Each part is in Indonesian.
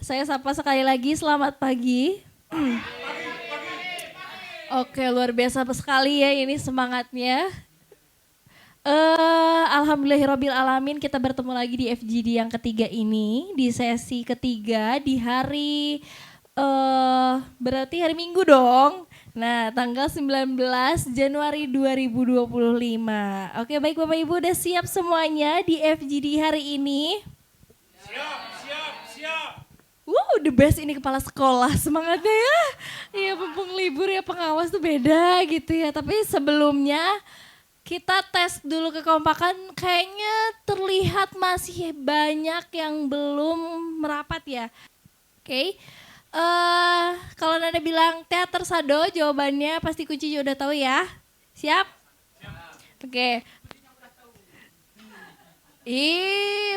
Saya sapa sekali lagi, selamat pagi. Oke, luar biasa sekali ya ini semangatnya. Alhamdulillahirabbil alamin, kita bertemu lagi di FGD yang ketiga ini, di sesi ketiga di hari berarti hari Minggu dong. Nah, tanggal 19 Januari 2025. Oke, baik Bapak Ibu udah siap semuanya di FGD hari ini? Siap. The best ini kepala sekolah semangatnya ya. Iya, mumpung libur ya, pengawas tuh beda gitu ya. Tapi sebelumnya kita tes dulu kekompakan, kayaknya terlihat masih banyak yang belum merapat ya. Oke. Kalau Nanda bilang teater Sado, jawabannya pasti kunci udah tahu ya. Siap? Oke.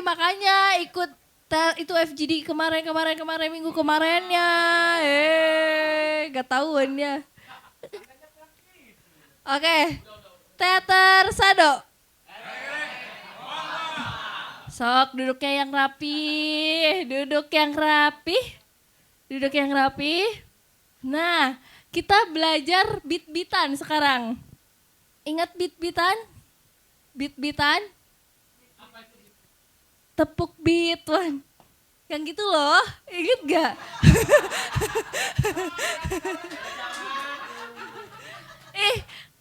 Makanya ikut itu FGD kemarin minggu kemarinnya. Gak tahuan ya. Oke. Teater Sado. Sok duduknya yang rapi, duduk yang rapi. Nah, kita belajar beat-beatan sekarang. Ingat beat-beatan? Beat-beatan? Tepuk beat, Wan. Yang gitu loh, inget gak?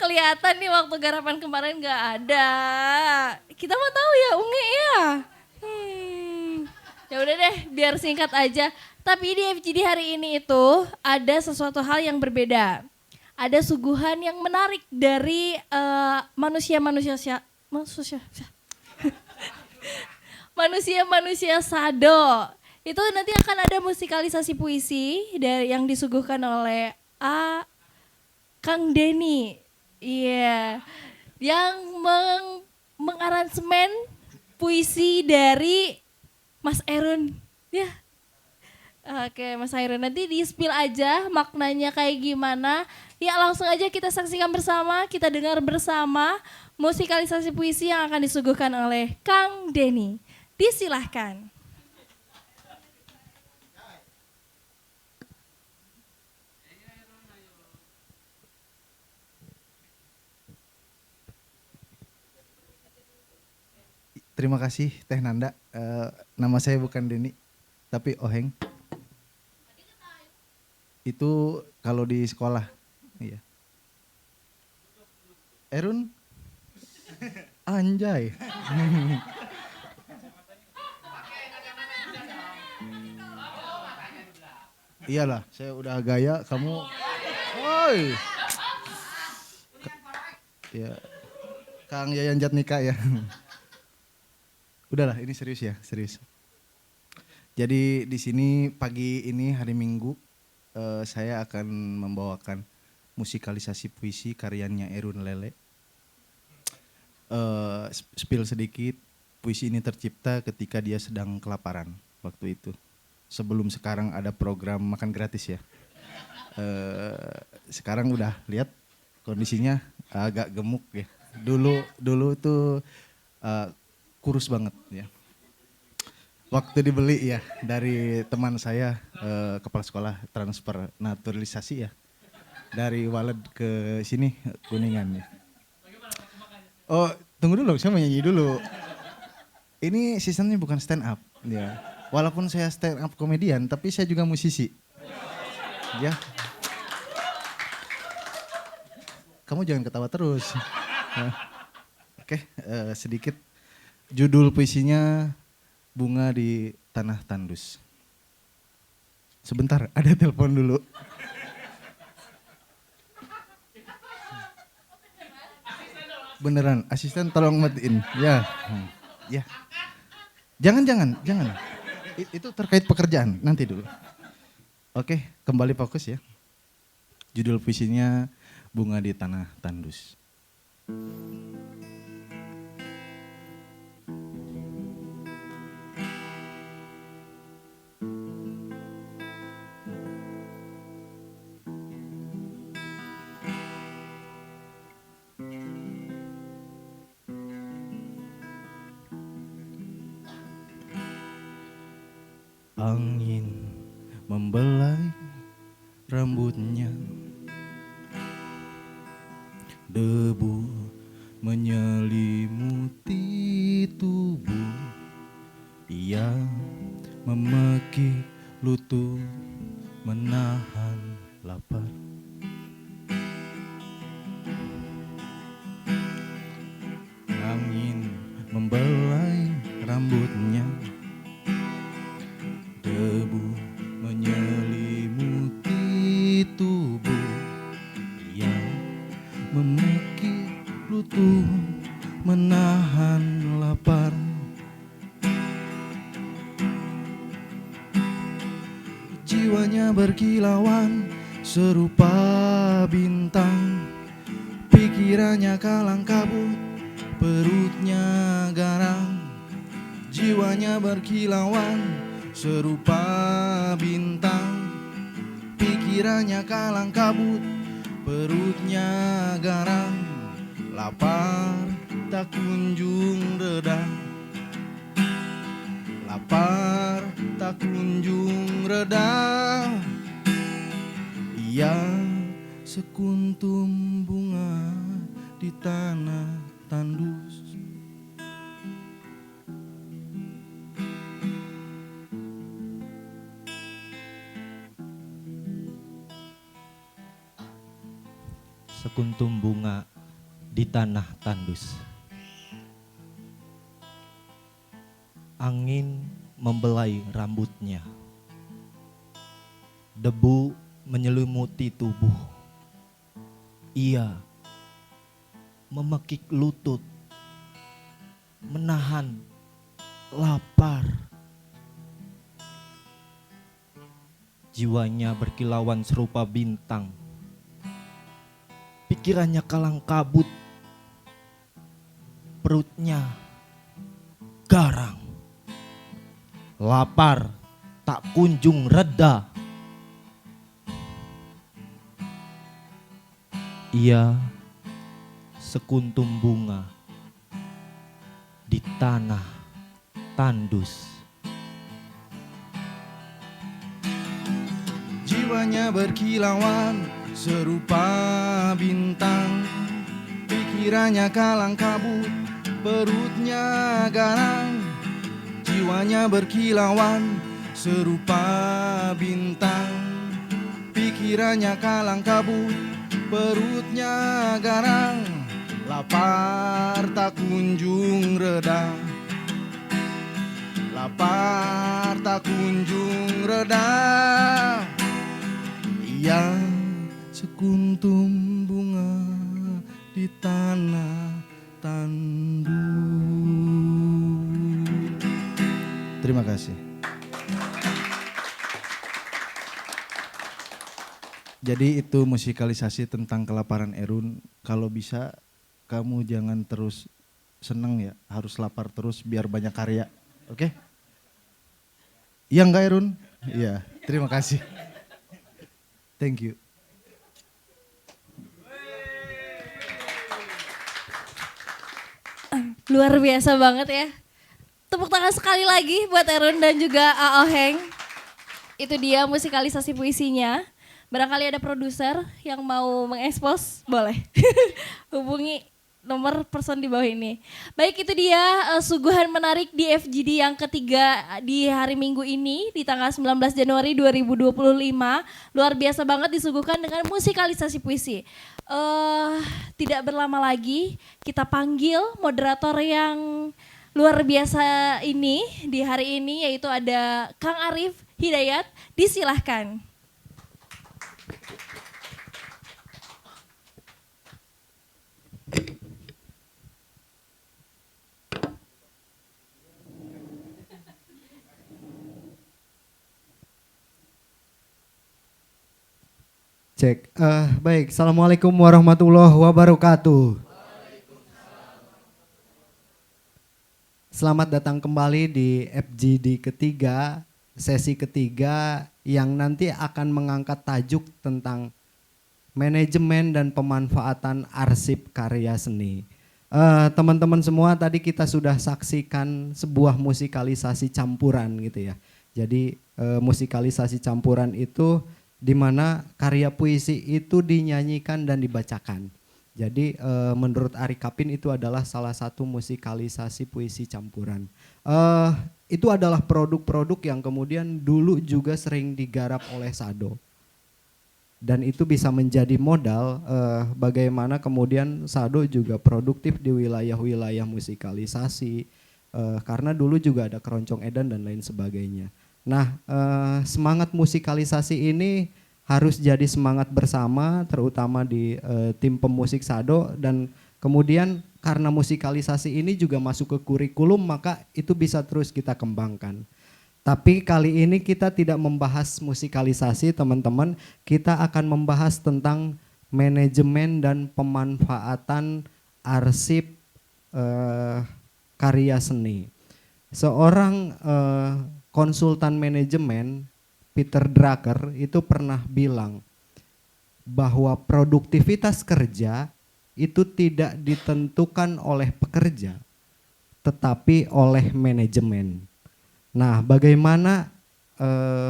Kelihatan nih waktu garapan kemarin gak ada. Kita mau tahu ya, Unge ya. Ya udah deh, biar singkat aja. Tapi di FGD hari ini itu ada sesuatu hal yang berbeda. Ada suguhan yang menarik dari manusia Sado. Itu nanti akan ada musikalisasi puisi yang disuguhkan oleh Kang Denny. Iya. Yang mengaransemen puisi dari Mas Erun. Ya. Oke, Mas Erun nanti di-spill aja maknanya kayak gimana. Ya, langsung aja kita saksikan bersama, kita dengar bersama musikalisasi puisi yang akan disuguhkan oleh Kang Denny. Disilahkan. Terima kasih Teh Nanda. Nama saya bukan Denny, tapi Oheng. Itu kalau di sekolah. Iya. Erun? Anjay. Iyalah, saya udah gaya, kamu. Woi. Ya. Kang Yayan Jatnika ya. Udahlah, ini serius ya, serius. Jadi di sini pagi ini hari Minggu saya akan membawakan musikalisasi puisi karyanya Erun Lele. Spill sedikit, puisi ini tercipta ketika dia sedang kelaparan waktu itu. Sebelum sekarang ada program makan gratis ya. Sekarang udah lihat kondisinya agak gemuk ya. Dulu tuh kurus banget ya. Waktu dibeli ya dari teman saya kepala sekolah transfer naturalisasi ya. Dari Waled ke sini Kuningan ya. Oh, tunggu dulu, saya mau nyanyi dulu. Ini seasonnya bukan stand up ya. Walaupun saya stand up komedian, tapi saya juga musisi. Ya. Kamu jangan ketawa terus. Oke, sedikit. Judul puisinya Bunga di Tanah Tandus. Sebentar, ada telepon dulu. Beneran, asisten tolong matiin. Ya. Ya. Jangan. Itu terkait pekerjaan, nanti dulu. Oke, kembali fokus ya. Judul puisinya Bunga di Tanah Tandus. Angin membelai rambutnya. Debu menyelimuti tubuh, ia memekik lutut menahan lapar. Angin membelai rambutnya, debu menyelimuti tubuh, ia memekik lutut menahan lapar. Jiwanya berkilauan serupa bintang, pikirannya kalang kabut, perutnya garang. Jiwanya berkilauan serupa bintang, pikirannya kalang kabut, perutnya garang. Lapar tak kunjung reda, lapar tak kunjung reda. Ia sekuntum bunga di tanah tandus. Sekuntum bunga di tanah tandus. Angin membelai rambutnya, debu menyelimuti tubuh, ia memekik lutut menahan lapar. Jiwanya berkilauan serupa bintang, pikirannya kalang kabut, perutnya garang. Lapar tak kunjung reda. Ia sekuntum bunga di tanah tandus. Jiwanya berkilauan serupa bintang, pikirannya kalang kabut, perutnya garang. Jiwanya berkilauan serupa bintang, pikirannya kalang kabut, perutnya garang. Lapar tak kunjung reda, lapar tak kunjung reda. Ia sekuntum bunga di tanah tandus. Terima kasih. Jadi itu musikalisasi tentang kelaparan Erun. Kalau bisa kamu jangan terus seneng ya, harus lapar terus biar banyak karya. Oke? Iya enggak Erun? Iya, terima kasih. Thank you. Luar biasa banget ya. Tepuk tangan sekali lagi buat Erun dan juga Aoheng. Itu dia musikalisasi puisinya. Barangkali ada produser yang mau mengekspos, boleh. Hubungi nomor person di bawah ini. Baik, itu dia suguhan menarik di FGD yang ketiga di hari Minggu ini di tanggal 19 Januari 2025. Luar biasa banget disuguhkan dengan musikalisasi puisi. Tidak berlama lagi kita panggil moderator yang luar biasa ini di hari ini, yaitu ada Kang Arif Hidayat. Disilahkan. Cek. Baik, Assalamualaikum warahmatullahi wabarakatuh. Selamat datang kembali di FGD ketiga, sesi ketiga yang nanti akan mengangkat tajuk tentang manajemen dan pemanfaatan arsip karya seni. Teman-teman semua, tadi kita sudah saksikan sebuah musikalisasi campuran gitu ya. Jadi musikalisasi campuran itu di mana karya puisi itu dinyanyikan dan dibacakan. Jadi menurut Ari Kapin itu adalah salah satu musikalisasi puisi campuran. Itu adalah produk-produk yang kemudian dulu juga sering digarap oleh Sado. Dan itu bisa menjadi modal bagaimana kemudian Sado juga produktif di wilayah-wilayah musikalisasi, karena dulu juga ada Keroncong Edan dan lain sebagainya. Nah, semangat musikalisasi ini harus jadi semangat bersama, terutama di tim pemusik Sado, dan kemudian karena musikalisasi ini juga masuk ke kurikulum, maka itu bisa terus kita kembangkan. Tapi kali ini kita tidak membahas musikalisasi, teman-teman. Kita akan membahas tentang manajemen dan pemanfaatan arsip karya seni. Seorang konsultan manajemen, Peter Drucker, itu pernah bilang bahwa produktivitas kerja itu tidak ditentukan oleh pekerja, tetapi oleh manajemen. Nah, bagaimana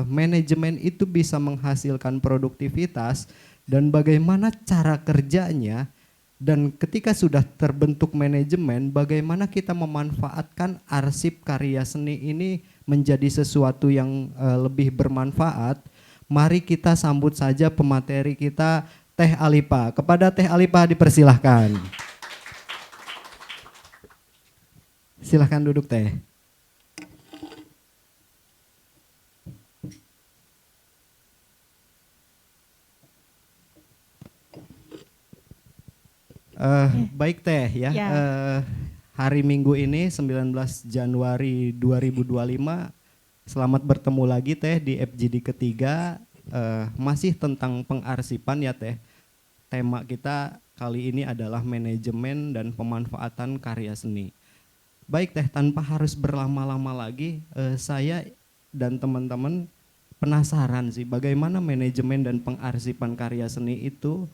manajemen itu bisa menghasilkan produktivitas dan bagaimana cara kerjanya, dan ketika sudah terbentuk manajemen, bagaimana kita memanfaatkan arsip karya seni ini menjadi sesuatu yang lebih bermanfaat. Mari kita sambut saja pemateri kita, Teh Alipa. Kepada Teh Alipa dipersilahkan. Silahkan duduk, Teh. Baik Teh ya, hari Minggu ini 19 Januari 2025, selamat bertemu lagi Teh di FGD ketiga, masih tentang pengarsipan ya Teh. Tema kita kali ini adalah manajemen dan pemanfaatan karya seni. Baik Teh, tanpa harus berlama-lama lagi, saya dan teman-teman penasaran sih bagaimana manajemen dan pengarsipan karya seni itu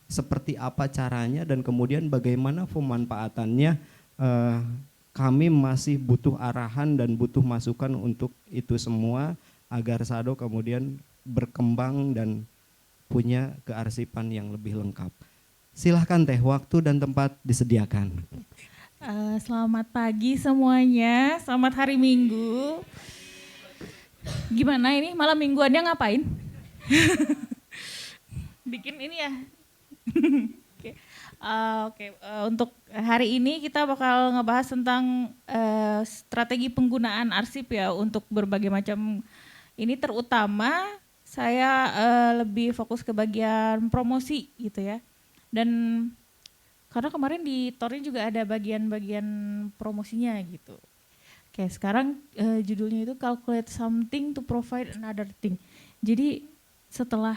seperti apa caranya dan kemudian bagaimana pemanfaatannya. Kami masih butuh arahan dan butuh masukan untuk itu semua agar Sado kemudian berkembang dan punya kearsipan yang lebih lengkap. Silahkan Teh, waktu dan tempat disediakan. Selamat pagi semuanya, selamat hari Minggu. Gimana ini malam mingguannya ngapain? Bikin ini ya. Oke. Untuk hari ini kita bakal ngebahas tentang strategi penggunaan arsip ya untuk berbagai macam ini, terutama saya lebih fokus ke bagian promosi gitu ya. Dan karena kemarin di Torin juga ada bagian-bagian promosinya gitu. Oke, sekarang judulnya itu calculate something to provide another thing. Jadi setelah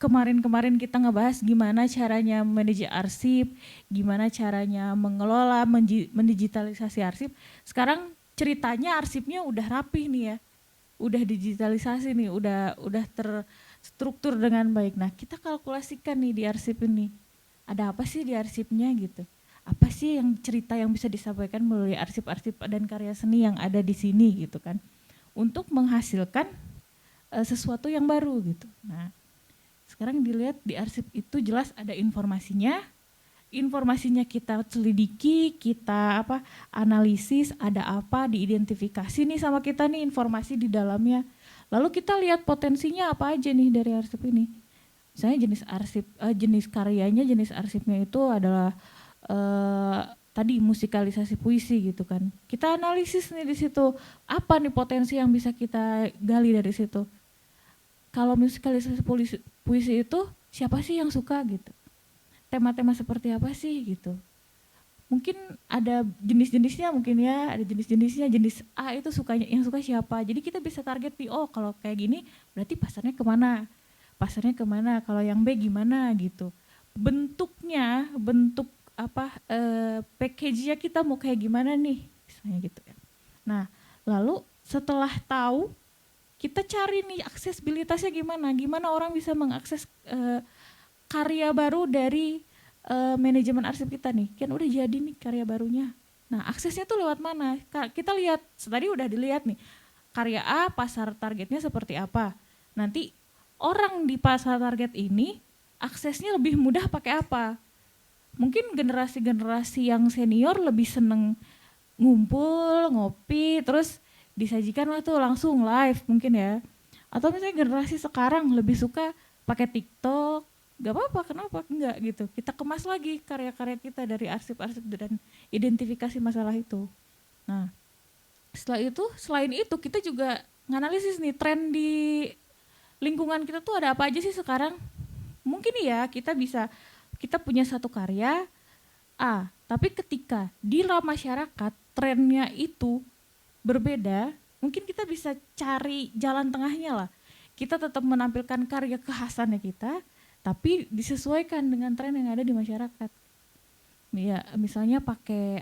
kemarin kita ngebahas gimana caranya manage arsip, gimana caranya mengelola, mendigitalisasi arsip. Sekarang ceritanya arsipnya udah rapih nih ya, udah digitalisasi nih, udah terstruktur dengan baik. Nah kita kalkulasikan nih di arsip ini, ada apa sih di arsipnya gitu? Apa sih yang cerita yang bisa disampaikan melalui arsip-arsip dan karya seni yang ada di sini gitu kan? Untuk menghasilkan sesuatu yang baru gitu. Nah, sekarang dilihat di arsip itu jelas ada informasinya kita selidiki, kita analisis, ada apa, diidentifikasi nih sama kita nih informasi di dalamnya. Lalu kita lihat potensinya apa aja nih dari arsip ini. Misalnya jenis karyanya, jenis arsipnya itu adalah tadi musikalisasi puisi gitu kan. Kita analisis nih di situ, apa nih potensi yang bisa kita gali dari situ. Kalau musikalisasi puisi itu siapa sih yang suka gitu, tema-tema seperti apa sih gitu. Mungkin ada jenis-jenisnya, jenis A itu yang suka siapa. Jadi kita bisa target nih, oh kalau kayak gini berarti pasarnya kemana, kalau yang B gimana gitu. Bentuk package-nya kita mau kayak gimana nih misalnya gitu ya. Nah lalu setelah tahu, kita cari nih aksesibilitasnya gimana orang bisa mengakses karya baru dari manajemen arsip kita nih. Kan udah jadi nih karya barunya. Nah aksesnya tuh lewat mana? Kita lihat, tadi udah dilihat nih, karya A pasar targetnya seperti apa. Nanti orang di pasar target ini aksesnya lebih mudah pakai apa. Mungkin generasi-generasi yang senior lebih seneng ngumpul, ngopi, terus disajikan lah tuh langsung live mungkin ya. Atau misalnya generasi sekarang lebih suka pakai TikTok, gak apa-apa, kenapa enggak gitu. Kita kemas lagi karya-karya kita dari arsip-arsip dan identifikasi masalah itu. Nah, selain itu kita juga nganalisis nih tren di lingkungan kita tuh ada apa aja sih sekarang. Mungkin ya kita punya satu karya A, tapi ketika di masyarakat trennya itu berbeda, mungkin kita bisa cari jalan tengahnya lah. Kita tetap menampilkan karya kekhasannya kita, tapi disesuaikan dengan tren yang ada di masyarakat. Ya, misalnya pakai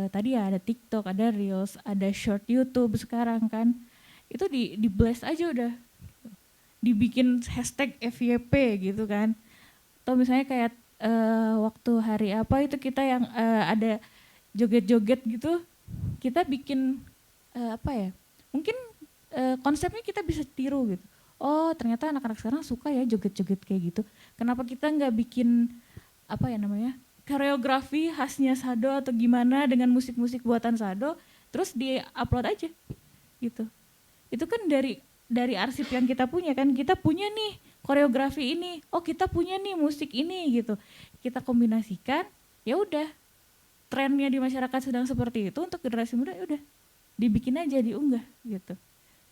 tadi ya ada TikTok, ada Reels, ada short YouTube sekarang kan. Itu di blast aja udah. Dibikin hashtag FYP gitu kan. Atau misalnya kayak waktu hari apa itu kita yang ada joget-joget gitu, kita bikin mungkin konsepnya kita bisa tiru gitu. Oh ternyata anak-anak sekarang suka ya joget-joget kayak gitu. Kenapa kita nggak bikin koreografi khasnya Sado atau gimana dengan musik-musik buatan Sado, terus di-upload aja gitu. Itu kan dari arsip yang kita punya kan, kita punya nih koreografi ini, oh kita punya nih musik ini gitu. Kita kombinasikan, ya udah trennya di masyarakat sedang seperti itu, untuk generasi muda ya udah dibikin aja, diunggah gitu.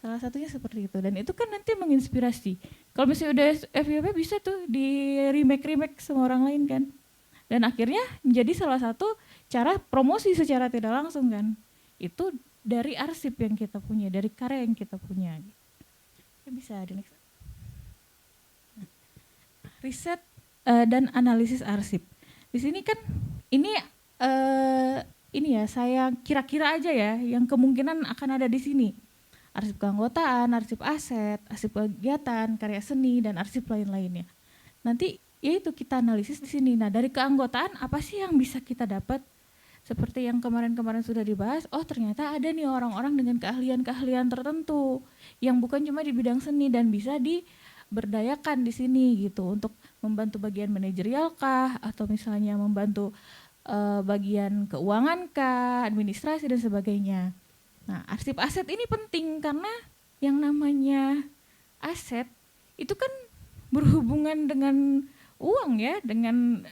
Salah satunya seperti itu, dan itu kan nanti menginspirasi. Kalau misalnya udah FYP bisa tuh di remake sama orang lain kan. Dan akhirnya menjadi salah satu cara promosi secara tidak langsung kan. Itu dari arsip yang kita punya, dari karya yang kita punya. Ya bisa di next. Riset dan analisis arsip. Di sini kan ini ya saya kira-kira aja ya yang kemungkinan akan ada di sini. Arsip keanggotaan, arsip aset, arsip kegiatan, karya seni, dan arsip lain-lainnya. Nanti ya itu kita analisis di sini. Nah dari keanggotaan apa sih yang bisa kita dapat? Seperti yang kemarin-kemarin sudah dibahas, oh ternyata ada nih orang-orang dengan keahlian-keahlian tertentu yang bukan cuma di bidang seni dan bisa diberdayakan di sini gitu untuk membantu bagian manajerial kah, atau misalnya membantu bagian keuangan kah, administrasi dan sebagainya. Nah arsip aset ini penting karena yang namanya aset itu kan berhubungan dengan uang ya, dengan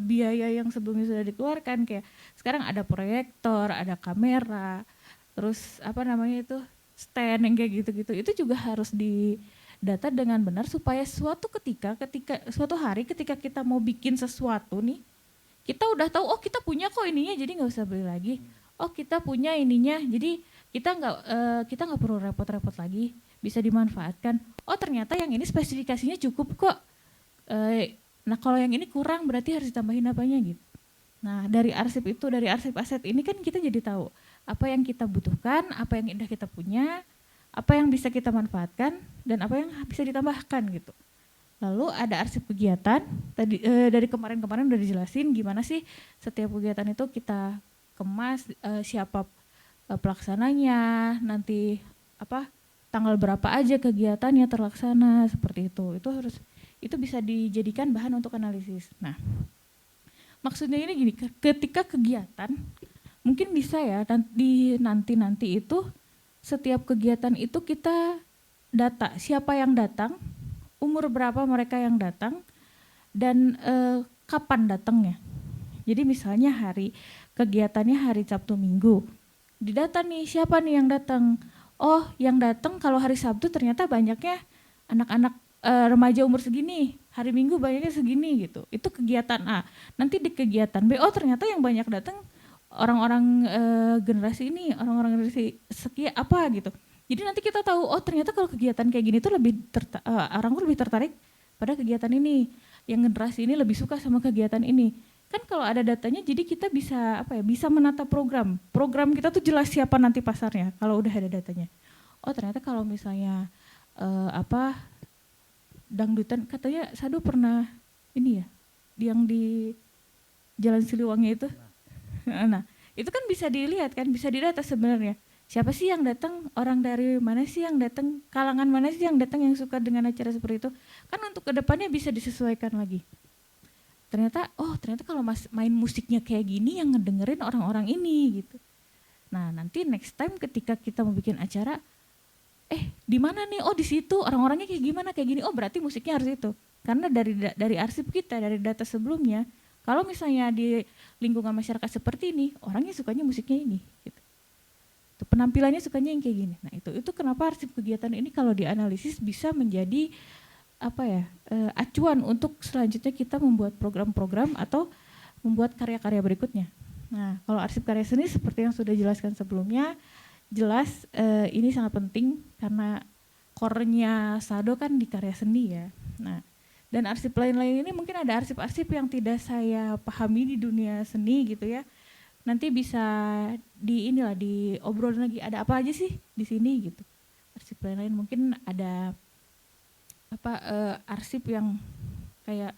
biaya yang sebelumnya sudah dikeluarkan, kayak sekarang ada proyektor, ada kamera, terus stand yang kayak gitu-gitu, itu juga harus didata dengan benar supaya suatu suatu hari ketika kita mau bikin sesuatu nih, kita udah tahu oh kita punya kok ininya, jadi nggak usah beli lagi. Oh kita punya ininya, jadi kita nggak perlu repot-repot lagi, bisa dimanfaatkan. Oh ternyata yang ini spesifikasinya cukup kok. Nah kalau yang ini kurang berarti harus ditambahin apanya gitu. Nah dari arsip aset ini kan kita jadi tahu apa yang kita butuhkan, apa yang indah kita punya, apa yang bisa kita manfaatkan, dan apa yang bisa ditambahkan gitu. Lalu ada arsip kegiatan, tadi dari kemarin-kemarin udah dijelasin gimana sih setiap kegiatan itu kita kemas, siapa pelaksananya, nanti tanggal berapa aja kegiatannya terlaksana, seperti itu. Itu bisa dijadikan bahan untuk analisis. Nah, maksudnya ini gini, ketika kegiatan mungkin bisa ya nanti itu setiap kegiatan itu kita data siapa yang datang, umur berapa mereka yang datang, dan kapan datangnya. Jadi misalnya kegiatannya hari Sabtu Minggu, didata nih siapa nih yang datang. Oh yang datang kalau hari Sabtu ternyata banyaknya anak-anak remaja umur segini, hari Minggu banyaknya segini gitu. Itu kegiatan A. Nanti di kegiatan B, oh ternyata yang banyak datang orang-orang generasi ini, orang-orang generasi sekian apa gitu. Jadi nanti kita tahu, oh ternyata kalau kegiatan kayak gini tuh orang lebih tertarik pada kegiatan ini. Yang generasi ini lebih suka sama kegiatan ini. Kan kalau ada datanya, jadi kita bisa bisa menata program. Program kita tuh jelas siapa nanti pasarnya kalau udah ada datanya. Oh ternyata kalau misalnya dangdutan, katanya Sado pernah ini ya, yang di Jalan Siliwangi itu. Nah, itu kan bisa dilihat kan, bisa didata sebenarnya. siapa sih yang datang, orang dari mana sih yang datang, kalangan mana sih yang datang yang suka dengan acara seperti itu. Kan untuk kedepannya bisa disesuaikan lagi. Ternyata kalau main musiknya kayak gini yang ngedengerin orang-orang ini gitu. Nah nanti next time ketika kita mau bikin acara, di mana nih? Oh di situ, orang-orangnya kayak gimana, kayak gini. Oh berarti musiknya harus itu. Karena dari arsip kita, dari data sebelumnya, kalau misalnya di lingkungan masyarakat seperti ini, orangnya sukanya musiknya ini. Gitu. Penampilannya sukanya yang kayak gini. Nah itu kenapa arsip kegiatan ini kalau dianalisis bisa menjadi acuan untuk selanjutnya kita membuat program-program atau membuat karya-karya berikutnya. Nah kalau arsip karya seni seperti yang sudah dijelaskan sebelumnya, jelas ini sangat penting karena core-nya Sado kan di karya seni ya. Nah dan arsip lain-lain ini mungkin ada arsip-arsip yang tidak saya pahami di dunia seni gitu ya. Nanti bisa diobrolin lagi ada apa aja sih di sini gitu. Arsip lain-lain mungkin ada arsip yang kayak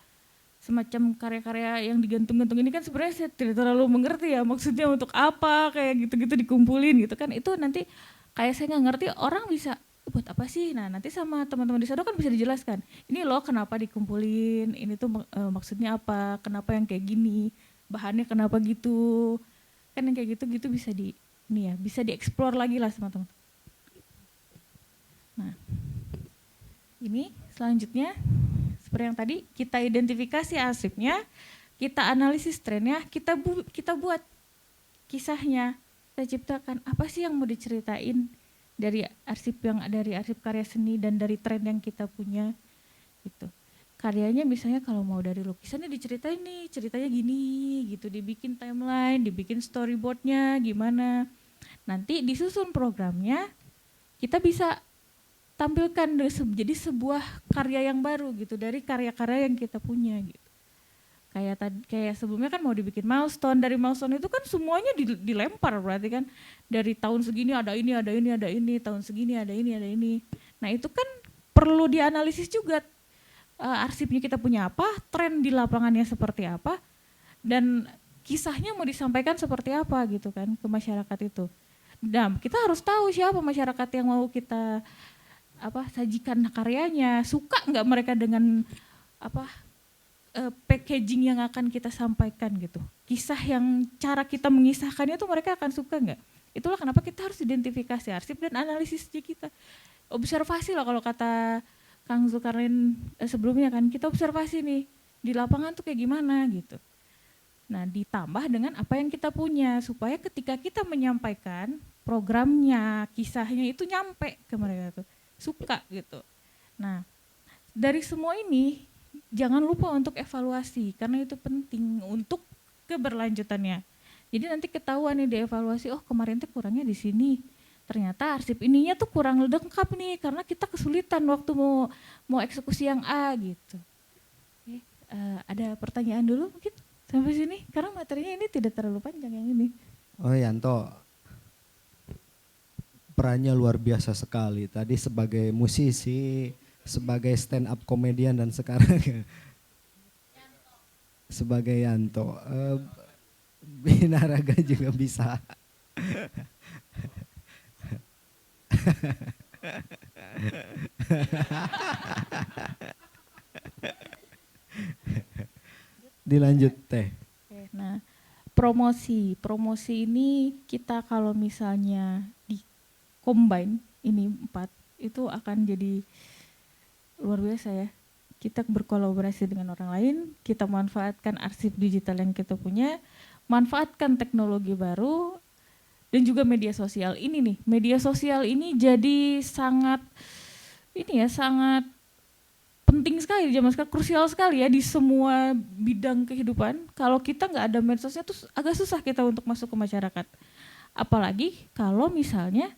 semacam karya-karya yang digantung-gantung ini kan sebenarnya saya tidak terlalu mengerti ya maksudnya untuk apa kayak gitu-gitu dikumpulin gitu kan. Itu nanti kayak saya nggak ngerti orang bisa buat apa sih. Nah nanti sama teman-teman di Sado kan bisa dijelaskan. Ini loh kenapa dikumpulin, ini tuh maksudnya apa, kenapa yang kayak gini, bahannya kenapa gitu. Kan yang kayak gitu bisa bisa dieksplor lagi lah sama teman-teman. Nah, ini selanjutnya seperti yang tadi kita identifikasi arsipnya, kita analisis trennya, kita buat kisahnya, kita ciptakan apa sih yang mau diceritain dari arsip karya seni dan dari tren yang kita punya gitu. Karyanya misalnya kalau mau dari lukisannya diceritain nih, ceritanya gini gitu, dibikin timeline, dibikin storyboardnya gimana. Nanti disusun programnya, kita bisa tampilkan jadi sebuah karya yang baru gitu dari karya-karya yang kita punya gitu. Kayak sebelumnya kan mau dibikin milestone, dari milestone itu kan semuanya dilempar berarti kan dari tahun segini ada ini, tahun segini ada ini. Nah itu kan perlu dianalisis juga. Arsipnya kita punya apa, tren di lapangannya seperti apa, dan kisahnya mau disampaikan seperti apa gitu kan ke masyarakat itu. Dan kita harus tahu siapa masyarakat yang mau kita sajikan karyanya, suka nggak mereka dengan packaging yang akan kita sampaikan gitu. Kisah yang cara kita mengisahkannya itu mereka akan suka nggak? Itulah kenapa kita harus identifikasi arsip dan analisisnya kita. Observasi lah kalau kata Kang Zulkarnain sebelumnya kan, kita observasi nih di lapangan tuh kayak gimana gitu. Nah ditambah dengan apa yang kita punya supaya ketika kita menyampaikan programnya, kisahnya itu nyampe ke mereka tuh, suka gitu. Nah dari semua ini jangan lupa untuk evaluasi karena itu penting untuk keberlanjutannya. Jadi nanti ketahuan nih dievaluasi, oh kemarin tuh kurangnya di sini. Ternyata arsip ininya tuh kurang lengkap nih karena kita kesulitan waktu mau eksekusi yang A gitu. Oke, ada pertanyaan dulu mungkin sampai sini karena materinya ini tidak terlalu panjang yang ini. Oh Yanto, perannya luar biasa sekali. Tadi sebagai musisi, sebagai stand up komedian dan sekarang sebagai Yanto. Binaraga juga bisa. Dilanjut Teh. Oke, nah promosi ini kita kalau misalnya di combine ini 4 itu akan jadi luar biasa ya. Kita berkolaborasi dengan orang lain, kita manfaatkan arsip digital yang kita punya, manfaatkan teknologi baru dan juga media sosial ini nih. Media sosial ini jadi sangat penting sekali di zaman sekarang, krusial sekali ya di semua bidang kehidupan. Kalau kita nggak ada medsosnya tuh agak susah kita untuk masuk ke masyarakat. Apalagi kalau misalnya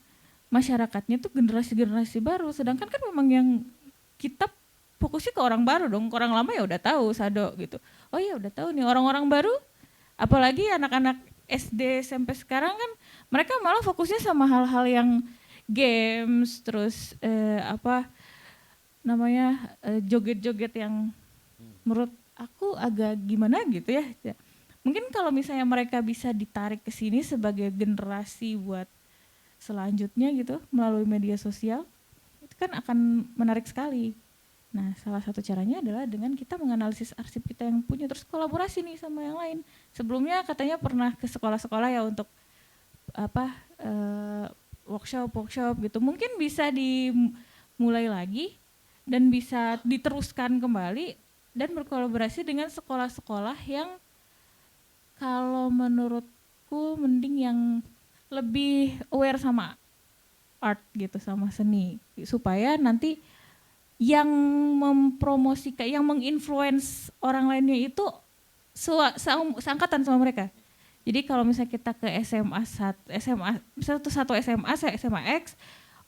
masyarakatnya tuh generasi-generasi baru, sedangkan kan memang yang kita fokusnya ke orang baru dong, ke orang lama ya udah tahu Sado gitu. Oh ya udah tahu nih orang-orang baru, apalagi anak-anak SD SMP sekarang kan mereka malah fokusnya sama hal-hal yang games, terus joget-joget yang menurut aku agak gimana gitu ya. Mungkin kalau misalnya mereka bisa ditarik ke sini sebagai generasi buat selanjutnya gitu melalui media sosial, itu kan akan menarik sekali. Nah, salah satu caranya adalah dengan kita menganalisis arsip kita yang punya, terus kolaborasi nih sama yang lain. Sebelumnya katanya pernah ke sekolah-sekolah ya untuk workshop gitu. Mungkin bisa dimulai lagi dan bisa diteruskan kembali dan berkolaborasi dengan sekolah-sekolah yang kalau menurutku mending yang lebih aware sama art gitu, sama seni, supaya nanti yang mempromosikan, yang menginfluence orang lainnya itu seangkatan sama mereka. Jadi kalau misalnya kita ke satu SMA, saya SMA X,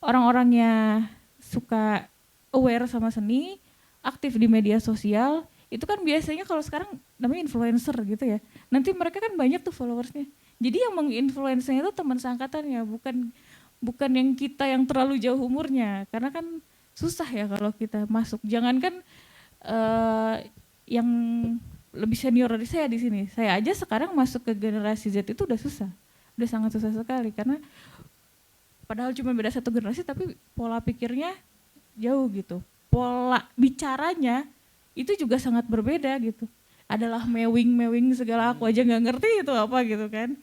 orang-orangnya suka aware sama seni, aktif di media sosial, itu kan biasanya kalau sekarang namanya influencer gitu ya. Nanti mereka kan banyak tuh followersnya. Jadi yang menginfluence-nya itu teman seangkatannya, bukan yang kita yang terlalu jauh umurnya. Karena kan susah ya kalau kita masuk. Jangankan yang lebih senior dari saya di sini. Saya aja sekarang masuk ke generasi Z itu udah susah. Udah sangat susah sekali karena padahal cuma beda satu generasi tapi pola pikirnya jauh gitu. Pola bicaranya itu juga sangat berbeda gitu. Adalah mewing segala, aku aja nggak ngerti itu apa gitu kan.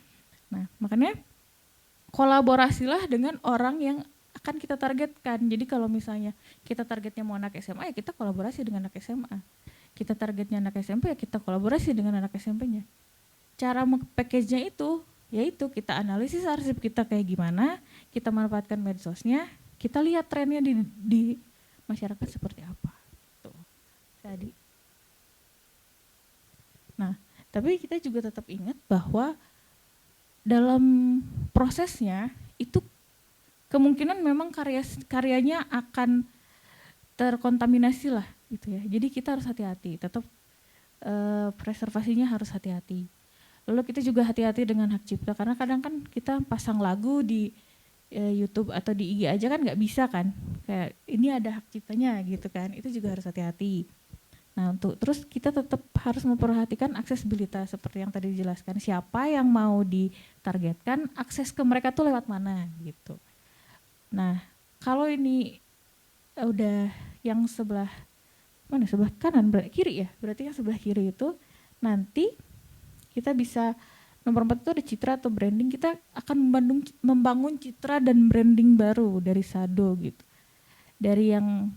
Nah, makanya kolaborasilah dengan orang yang akan kita targetkan. Jadi kalau misalnya kita targetnya mau anak SMA, ya kita kolaborasi dengan anak SMA. Kita targetnya anak SMP, ya kita kolaborasi dengan anak SMP-nya. Cara package-nya itu, yaitu kita analisis arsip kita kayak gimana, kita manfaatkan medsosnya, kita lihat trennya di masyarakat seperti apa. Tuh, tadi. Nah, tapi kita juga tetap ingat bahwa dalam prosesnya itu kemungkinan memang karyanya akan terkontaminasi lah gitu ya. Jadi kita harus hati-hati, tetap preservasinya harus hati-hati. Lalu kita juga hati-hati dengan hak cipta karena kadang kan kita pasang lagu di YouTube atau di IG aja kan nggak bisa kan, kayak ini ada hak ciptanya gitu kan, itu juga harus hati-hati. Nah terus kita tetap harus memperhatikan aksesibilitas seperti yang tadi dijelaskan, siapa yang mau ditargetkan, akses ke mereka tuh lewat mana gitu. Nah kalau ini udah yang sebelah mana, sebelah kanan, kiri ya, berarti yang sebelah kiri itu nanti kita bisa nomor 4 itu ada citra atau branding, kita akan membangun citra dan branding baru dari Sado gitu. Dari yang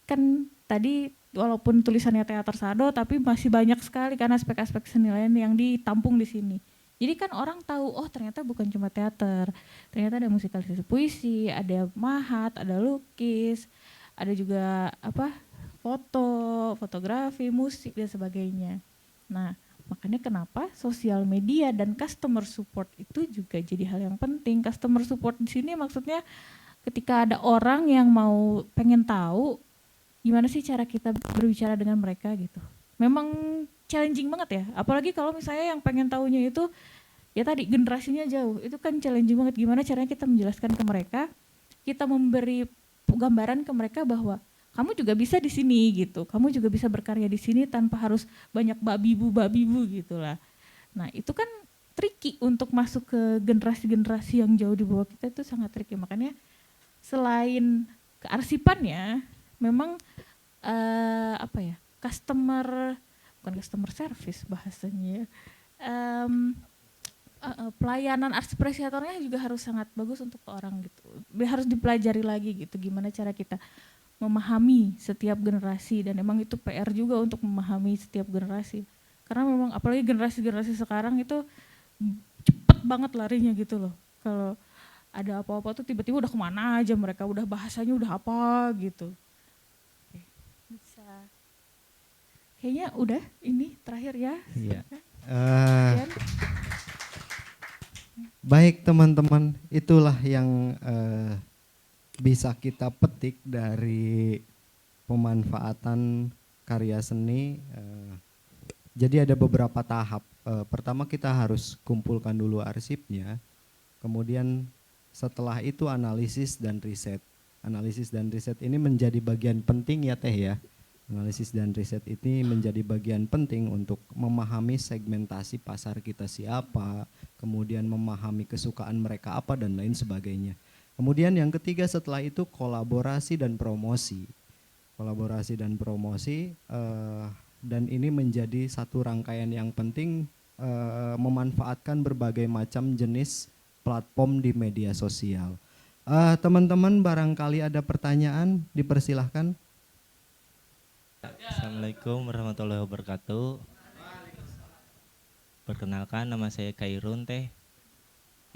kan tadi walaupun tulisannya teater Sado tapi masih banyak sekali kan aspek-aspek seni lain yang ditampung di sini. Jadi kan orang tahu, oh ternyata bukan cuma teater, ternyata ada musikalisasi puisi, ada mahat, ada lukis, ada juga fotografi, musik dan sebagainya. Nah, makanya kenapa sosial media dan customer support itu juga jadi hal yang penting. Customer support di sini maksudnya ketika ada orang yang mau pengen tahu gimana sih cara kita berbicara dengan mereka gitu. Memang challenging banget ya, apalagi kalau misalnya yang pengen tahunya itu ya tadi generasinya jauh, itu kan challenging banget gimana caranya kita menjelaskan ke mereka, kita memberi gambaran ke mereka bahwa kamu juga bisa di sini gitu, kamu juga bisa berkarya di sini tanpa harus banyak babibu gitulah. Nah itu kan tricky untuk masuk ke generasi-generasi yang jauh di bawah kita, itu sangat tricky. Makanya selain kearsipannya, memang bukan customer service bahasanya, pelayanan arsipresiatornya juga harus sangat bagus untuk orang gitu. Harus dipelajari lagi gitu, gimana cara kita memahami setiap generasi, dan memang itu PR juga untuk memahami setiap generasi. Karena memang apalagi generasi-generasi sekarang itu cepet banget larinya gitu loh. Kalau ada apa-apa tuh tiba-tiba udah kemana aja mereka, udah bahasanya udah apa gitu. Oke, bisa. Kayaknya udah ini terakhir ya. Iya. Baik teman-teman, itulah yang bisa kita petik dari pemanfaatan karya seni. Jadi ada beberapa tahap. Pertama kita harus kumpulkan dulu arsipnya, kemudian setelah itu analisis dan riset. Analisis dan riset ini menjadi bagian penting ya Teh ya. Analisis dan riset ini menjadi bagian penting untuk memahami segmentasi pasar kita siapa, kemudian memahami kesukaan mereka apa dan lain sebagainya. Kemudian yang ketiga setelah itu kolaborasi dan promosi. Kolaborasi dan promosi dan ini menjadi satu rangkaian yang penting, memanfaatkan berbagai macam jenis platform di media sosial. Teman-teman barangkali ada pertanyaan, dipersilahkan. Assalamualaikum warahmatullahi wabarakatuh. Perkenalkan, nama saya Kairun teh.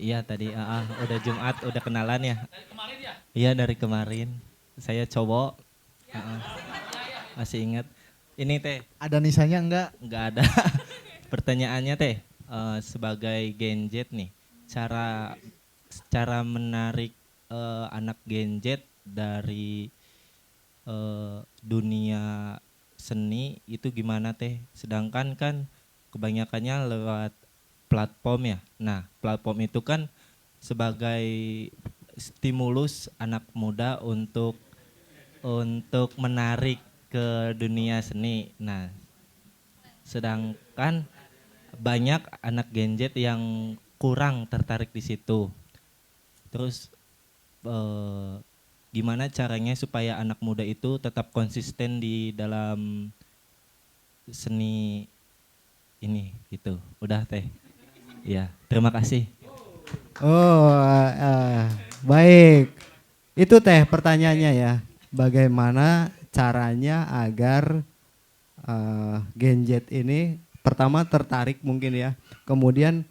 Iya tadi udah Jumat udah kenalan ya. Dari kemarin ya? Iya dari kemarin. Saya cowok. Masih ingat. Ini teh. Ada nisanya enggak? Nggak ada. Pertanyaannya teh, sebagai Gen Z nih, cara menarik anak Gen Z dari dunia seni itu gimana teh? Sedangkan kan kebanyakannya lewat platform ya. Nah, platform itu kan sebagai stimulus anak muda untuk menarik ke dunia seni. Nah, sedangkan banyak anak Gen Z yang kurang tertarik di situ. Terus gimana caranya supaya anak muda itu tetap konsisten di dalam seni ini gitu. Udah teh. Ya, terima kasih. Oh, baik. Itu teh pertanyaannya ya. Bagaimana caranya agar Gen Z ini pertama tertarik mungkin ya. Kemudian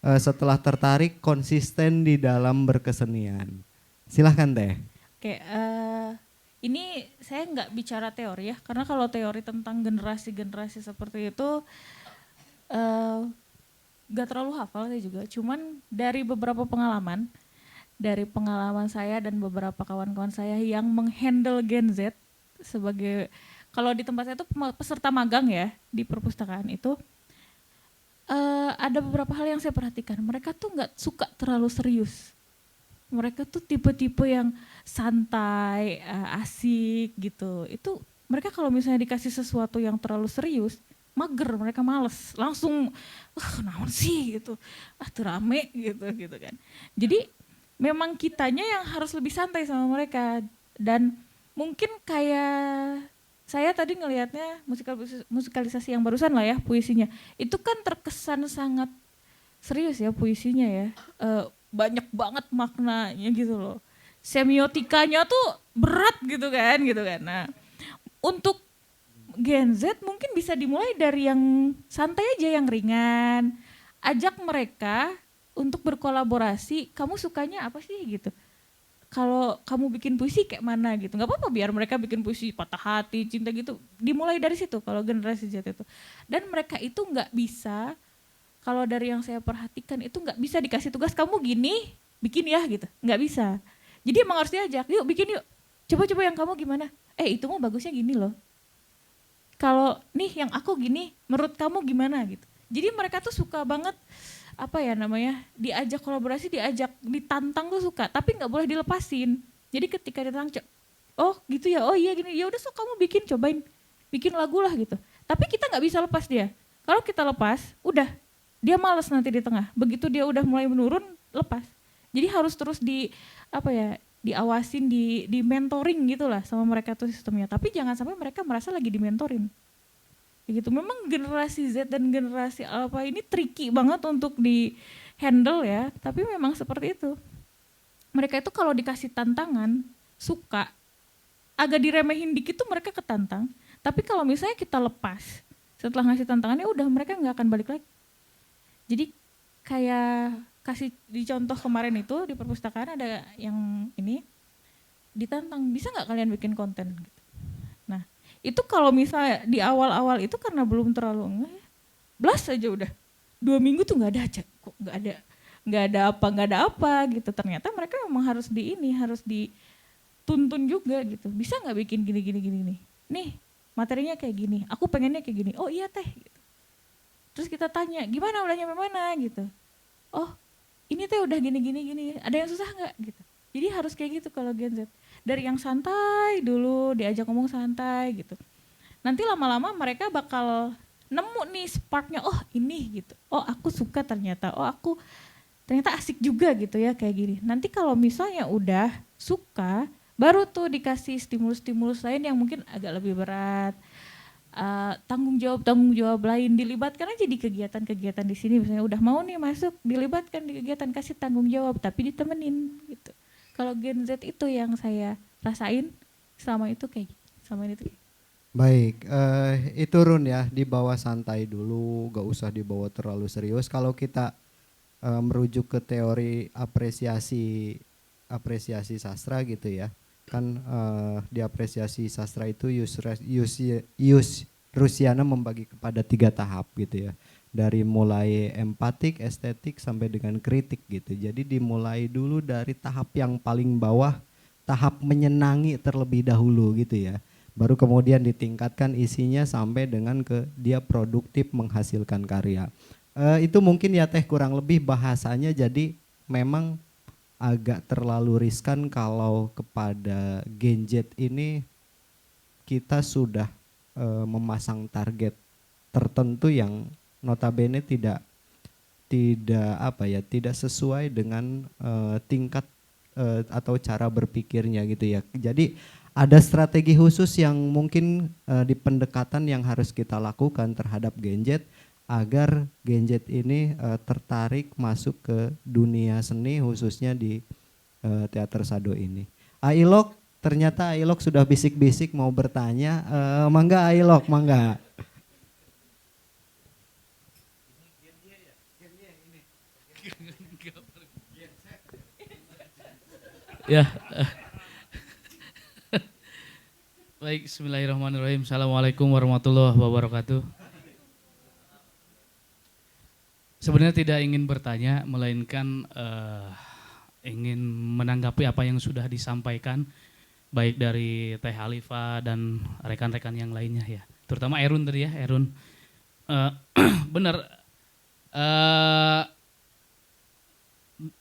setelah tertarik konsisten di dalam berkesenian. Silahkan teh. Oke, ini saya nggak bicara teori ya, karena kalau teori tentang generasi-generasi seperti itu nggak terlalu hafal saya juga. Cuman dari beberapa pengalaman, dari pengalaman saya dan beberapa kawan-kawan saya yang menghandle Gen Z sebagai, kalau di tempat saya itu peserta magang ya di perpustakaan itu, ada beberapa hal yang saya perhatikan. Mereka tuh nggak suka terlalu serius. Mereka tuh tipe-tipe yang santai, asik gitu. Itu mereka kalau misalnya dikasih sesuatu yang terlalu serius, mager, mereka males, langsung naon sih gitu, tuh rame gitu kan. Jadi memang kitanya yang harus lebih santai sama mereka. Dan mungkin kayak saya tadi ngelihatnya musikalisasi yang barusan lah ya, puisinya itu kan terkesan sangat serius ya puisinya ya, banyak banget maknanya gitu loh, semiotikanya tuh berat gitu kan. Nah, untuk Gen Z mungkin bisa dimulai dari yang santai aja, yang ringan. Ajak mereka untuk berkolaborasi, kamu sukanya apa sih gitu. Kalau kamu bikin puisi kayak mana gitu, nggak apa-apa biar mereka bikin puisi patah hati, cinta gitu. Dimulai dari situ kalau generasi Z itu. Dan mereka itu nggak bisa, kalau dari yang saya perhatikan itu nggak bisa dikasih tugas kamu gini, bikin ya gitu, nggak bisa. Jadi emang harus diajak, yuk bikin yuk, coba-coba yang kamu gimana, itu mah bagusnya gini loh. Kalau nih yang aku gini, menurut kamu gimana gitu. Jadi mereka tuh suka banget diajak kolaborasi, diajak ditantang tuh suka, tapi nggak boleh dilepasin. Jadi ketika ditantang, oh gitu ya, oh iya gini, ya udah sok kamu bikin, cobain, bikin lagu lah gitu. Tapi kita nggak bisa lepas dia. Kalau kita lepas, udah dia malas nanti di tengah. Begitu dia udah mulai menurun, lepas. Jadi harus terus diawasin, di mentoring gitulah sama mereka tuh sistemnya. Tapi jangan sampai mereka merasa lagi dimentorin. Gitu. Memang generasi Z dan generasi Alpha ini tricky banget untuk di handle ya. Tapi memang seperti itu. Mereka itu kalau dikasih tantangan suka, agak diremehin dikit tuh mereka ketantang. Tapi kalau misalnya kita lepas, setelah ngasih tantangannya udah mereka nggak akan balik lagi. Jadi kayak kasih di contoh kemarin itu di perpustakaan ada yang ini ditantang, bisa nggak kalian bikin konten gitu. Nah itu kalau misalnya di awal-awal itu karena belum terlalu blast aja udah 2 minggu tuh nggak ada aja, kok nggak ada apa gitu. Ternyata mereka memang harus harus dituntun juga gitu. Bisa nggak bikin gini nih materinya kayak gini, aku pengennya kayak gini, oh iya teh gitu. Terus kita tanya, gimana udah nyampe mana gitu. Oh ini teh udah gini, ada yang susah nggak gitu. Jadi harus kayak gitu kalau Gen Z. Dari yang santai dulu, diajak ngomong santai gitu. Nanti lama-lama mereka bakal nemu nih sparknya, oh ini gitu. Oh aku suka ternyata, oh aku ternyata asik juga gitu ya kayak gini. Nanti kalau misalnya udah suka, baru tuh dikasih stimulus-stimulus lain yang mungkin agak lebih berat. Tanggung jawab lain dilibatkan aja di kegiatan-kegiatan di sini. Misalnya udah mau nih masuk, dilibatkan di kegiatan, kasih tanggung jawab tapi ditemenin gitu. Kalau Gen Z itu yang saya rasain selama itu kayak selama itu. Baik, itu Run ya, dibawa santai dulu, gak usah dibawa terlalu serius. Kalau kita merujuk ke teori apresiasi sastra gitu ya, kan di apresiasi sastra itu Rusiana membagi kepada 3 tahap gitu ya, dari mulai empatik, estetik sampai dengan kritik gitu. Jadi dimulai dulu dari tahap yang paling bawah, tahap menyenangi terlebih dahulu gitu ya, baru kemudian ditingkatkan isinya sampai dengan ke dia produktif menghasilkan karya. Itu mungkin ya Teh kurang lebih bahasanya, jadi memang agak terlalu riskan kalau kepada Gen Z ini kita sudah memasang target tertentu yang notabene tidak sesuai dengan tingkat atau cara berpikirnya gitu ya. Jadi ada strategi khusus yang mungkin di pendekatan yang harus kita lakukan terhadap Gen Z agar Gen Z ini tertarik masuk ke dunia seni khususnya di teater Sado ini. Ailok, ternyata Ailok sudah bisik-bisik mau bertanya. Mangga Ailok, mangga. Ya. Baik, bismillahirrahmanirrahim. Assalamualaikum warahmatullahi wabarakatuh. Sebenarnya tidak ingin bertanya, melainkan ingin menanggapi apa yang sudah disampaikan, baik dari Teh Halifa dan rekan-rekan yang lainnya ya. Terutama Erun tadi ya, Erun. Benar,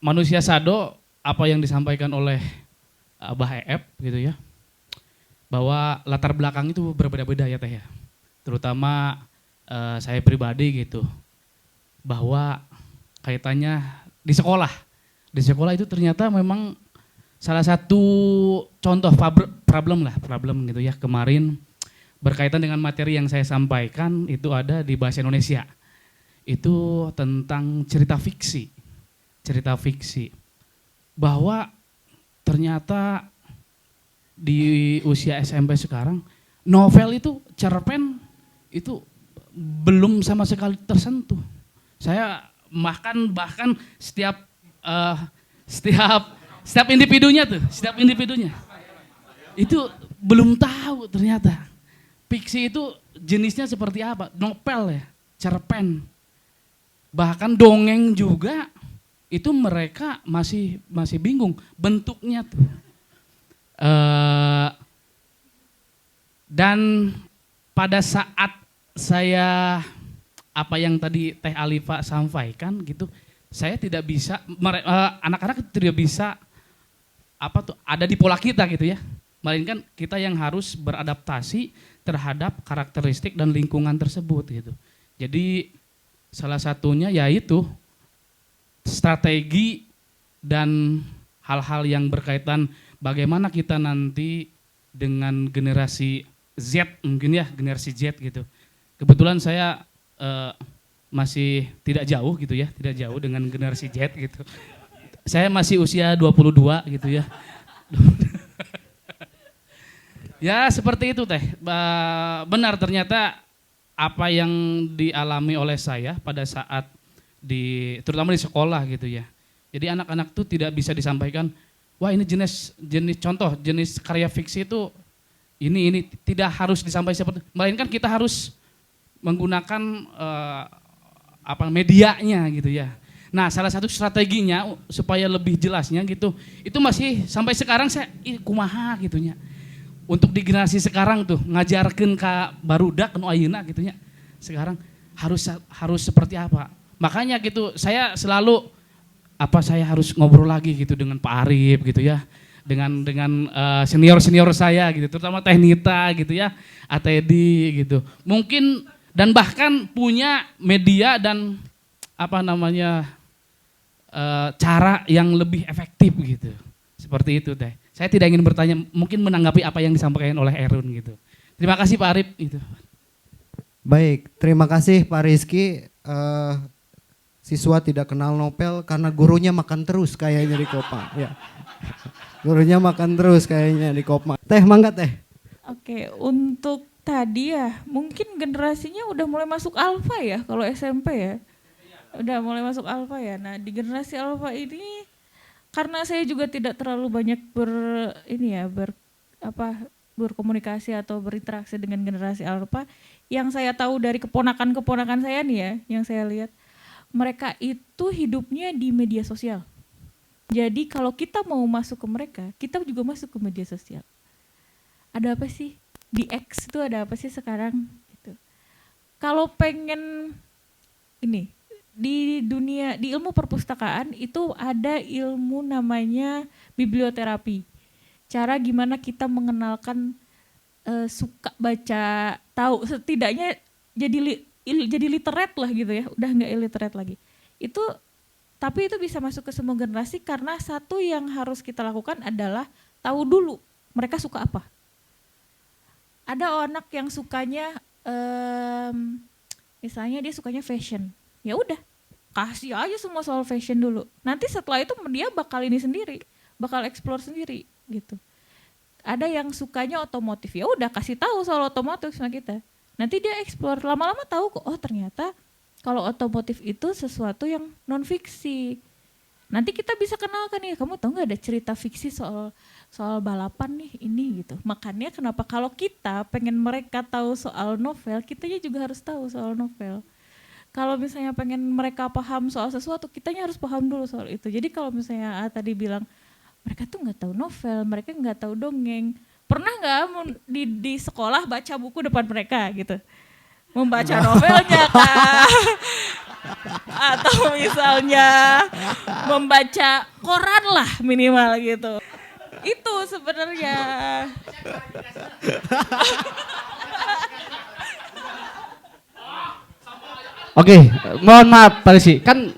manusia Sado, apa yang disampaikan oleh Abah Eep gitu ya, bahwa latar belakang itu berbeda-beda ya Teh ya. Terutama saya pribadi gitu, bahwa kaitannya di sekolah. Di sekolah itu ternyata memang salah satu contoh problem gitu ya. Kemarin berkaitan dengan materi yang saya sampaikan itu ada di bahasa Indonesia. Itu tentang cerita fiksi. Cerita fiksi. Bahwa ternyata di usia SMP sekarang novel itu, cerpen itu belum sama sekali tersentuh. Saya bahkan setiap individunya itu belum tahu ternyata fiksi itu jenisnya seperti apa, novel ya, cerpen, bahkan dongeng juga itu mereka masih bingung bentuknya tuh. Dan pada saat saya apa yang tadi Teh Alifa sampaikan gitu, saya tidak bisa, anak-anak tidak bisa ada di pola kita gitu ya, melainkan kita yang harus beradaptasi terhadap karakteristik dan lingkungan tersebut gitu. Jadi salah satunya yaitu strategi dan hal-hal yang berkaitan bagaimana kita nanti dengan generasi Z mungkin ya, generasi Z gitu. Kebetulan saya masih tidak jauh gitu ya, tidak jauh dengan generasi Z gitu. Saya masih usia 22 gitu ya. Ya seperti itu Teh, benar ternyata apa yang dialami oleh saya pada saat terutama di sekolah gitu ya. Jadi anak-anak tuh tidak bisa disampaikan, wah ini jenis karya fiksi itu ini tidak harus disampaikan seperti, melainkan kita harus menggunakan medianya gitu ya. Nah salah satu strateginya supaya lebih jelasnya gitu, itu masih sampai sekarang saya kumaha gitunya. Untuk di generasi sekarang tuh ngajarkeun ka barudak nu ayeuna gitunya. Sekarang harus seperti apa? Makanya gitu saya selalu saya harus ngobrol lagi gitu dengan Pak Arif gitu ya. Dengan senior saya gitu, terutama Teh Nita gitu ya, Atedi gitu. Mungkin dan bahkan punya media dan cara yang lebih efektif gitu. Seperti itu teh. Saya tidak ingin bertanya, mungkin menanggapi apa yang disampaikan oleh Erun gitu. Terima kasih Pak Arif gitu. Baik, terima kasih Pak Rizky. Siswa tidak kenal novel karena gurunya makan terus kayaknya di Kopma. Ya. Gurunya makan terus kayaknya di Kopma. Teh, mangga teh. Oke, untuk tadi ya, mungkin generasinya udah mulai masuk alfa ya, kalau SMP ya. Udah mulai masuk alfa ya. Nah, di generasi alfa ini karena saya juga tidak terlalu banyak berkomunikasi atau berinteraksi dengan generasi alfa, yang saya tahu dari keponakan-keponakan saya nih ya, yang saya lihat, mereka itu hidupnya di media sosial. Jadi kalau kita mau masuk ke mereka, kita juga masuk ke media sosial. Ada apa sih? Di X itu ada apa sih sekarang? Gitu. Kalau pengen ini, di dunia, di ilmu perpustakaan itu ada ilmu namanya biblioterapi. Cara gimana kita mengenalkan suka baca, tahu setidaknya jadi literate lah gitu ya, udah nggak illiterate lagi. Tapi itu bisa masuk ke semua generasi karena satu yang harus kita lakukan adalah tahu dulu mereka suka apa. Ada anak yang sukanya, misalnya dia sukanya fashion, ya udah kasih aja semua soal fashion dulu. Nanti setelah itu dia bakal ini sendiri, bakal explore sendiri gitu. Ada yang sukanya otomotif, ya udah kasih tahu soal otomotif sama kita. Nanti dia explore, lama-lama tahu kok, oh ternyata kalau otomotif itu sesuatu yang non fiksi. Nanti kita bisa kenalkan nih, kamu tahu nggak ada cerita fiksi soal balapan nih ini gitu. Makanya kenapa kalau kita pengen mereka tahu soal novel, kitanya juga harus tahu soal novel. Kalau misalnya pengen mereka paham soal sesuatu, kitanya harus paham dulu soal itu. Jadi kalau misalnya tadi bilang mereka tuh nggak tahu novel, mereka nggak tahu dongeng. Pernah nggak di sekolah baca buku depan mereka gitu? Membaca novelnya kah? Atau misalnya membaca koran lah minimal gitu. Itu sebenarnya. Oke, mohon maaf Pak Rizky, kan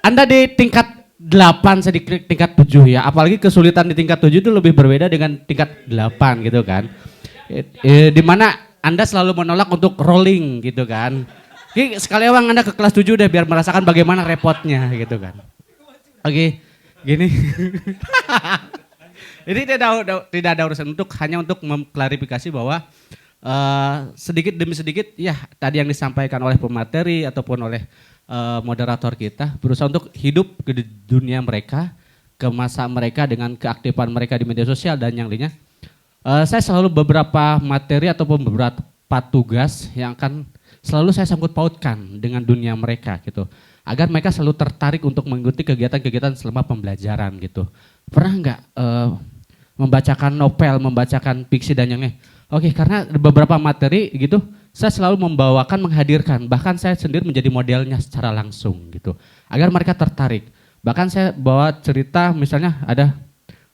Anda di tingkat 8, saya di tingkat 7 ya, apalagi kesulitan di tingkat 7 itu lebih berbeda dengan tingkat 8 gitu kan. Di mana Anda selalu menolak untuk rolling gitu kan. Oke, sekali awang Anda ke kelas 7 deh biar merasakan bagaimana repotnya gitu kan. Oke, gini. Jadi tidak ada urusan hanya untuk mengklarifikasi bahwa sedikit demi sedikit ya tadi yang disampaikan oleh pemateri ataupun oleh moderator kita berusaha untuk hidup ke dunia mereka, ke masa mereka dengan keaktifan mereka di media sosial dan yang lainnya. Saya selalu beberapa materi ataupun beberapa tugas yang akan selalu saya sangkut pautkan dengan dunia mereka gitu. Agar mereka selalu tertarik untuk mengikuti kegiatan-kegiatan selama pembelajaran gitu. Pernah nggak membacakan novel, membacakan fiksi dan yang lain? Oke, karena beberapa materi gitu, saya selalu membawakan, menghadirkan, bahkan saya sendiri menjadi modelnya secara langsung gitu, agar mereka tertarik. Bahkan saya bawa cerita, misalnya ada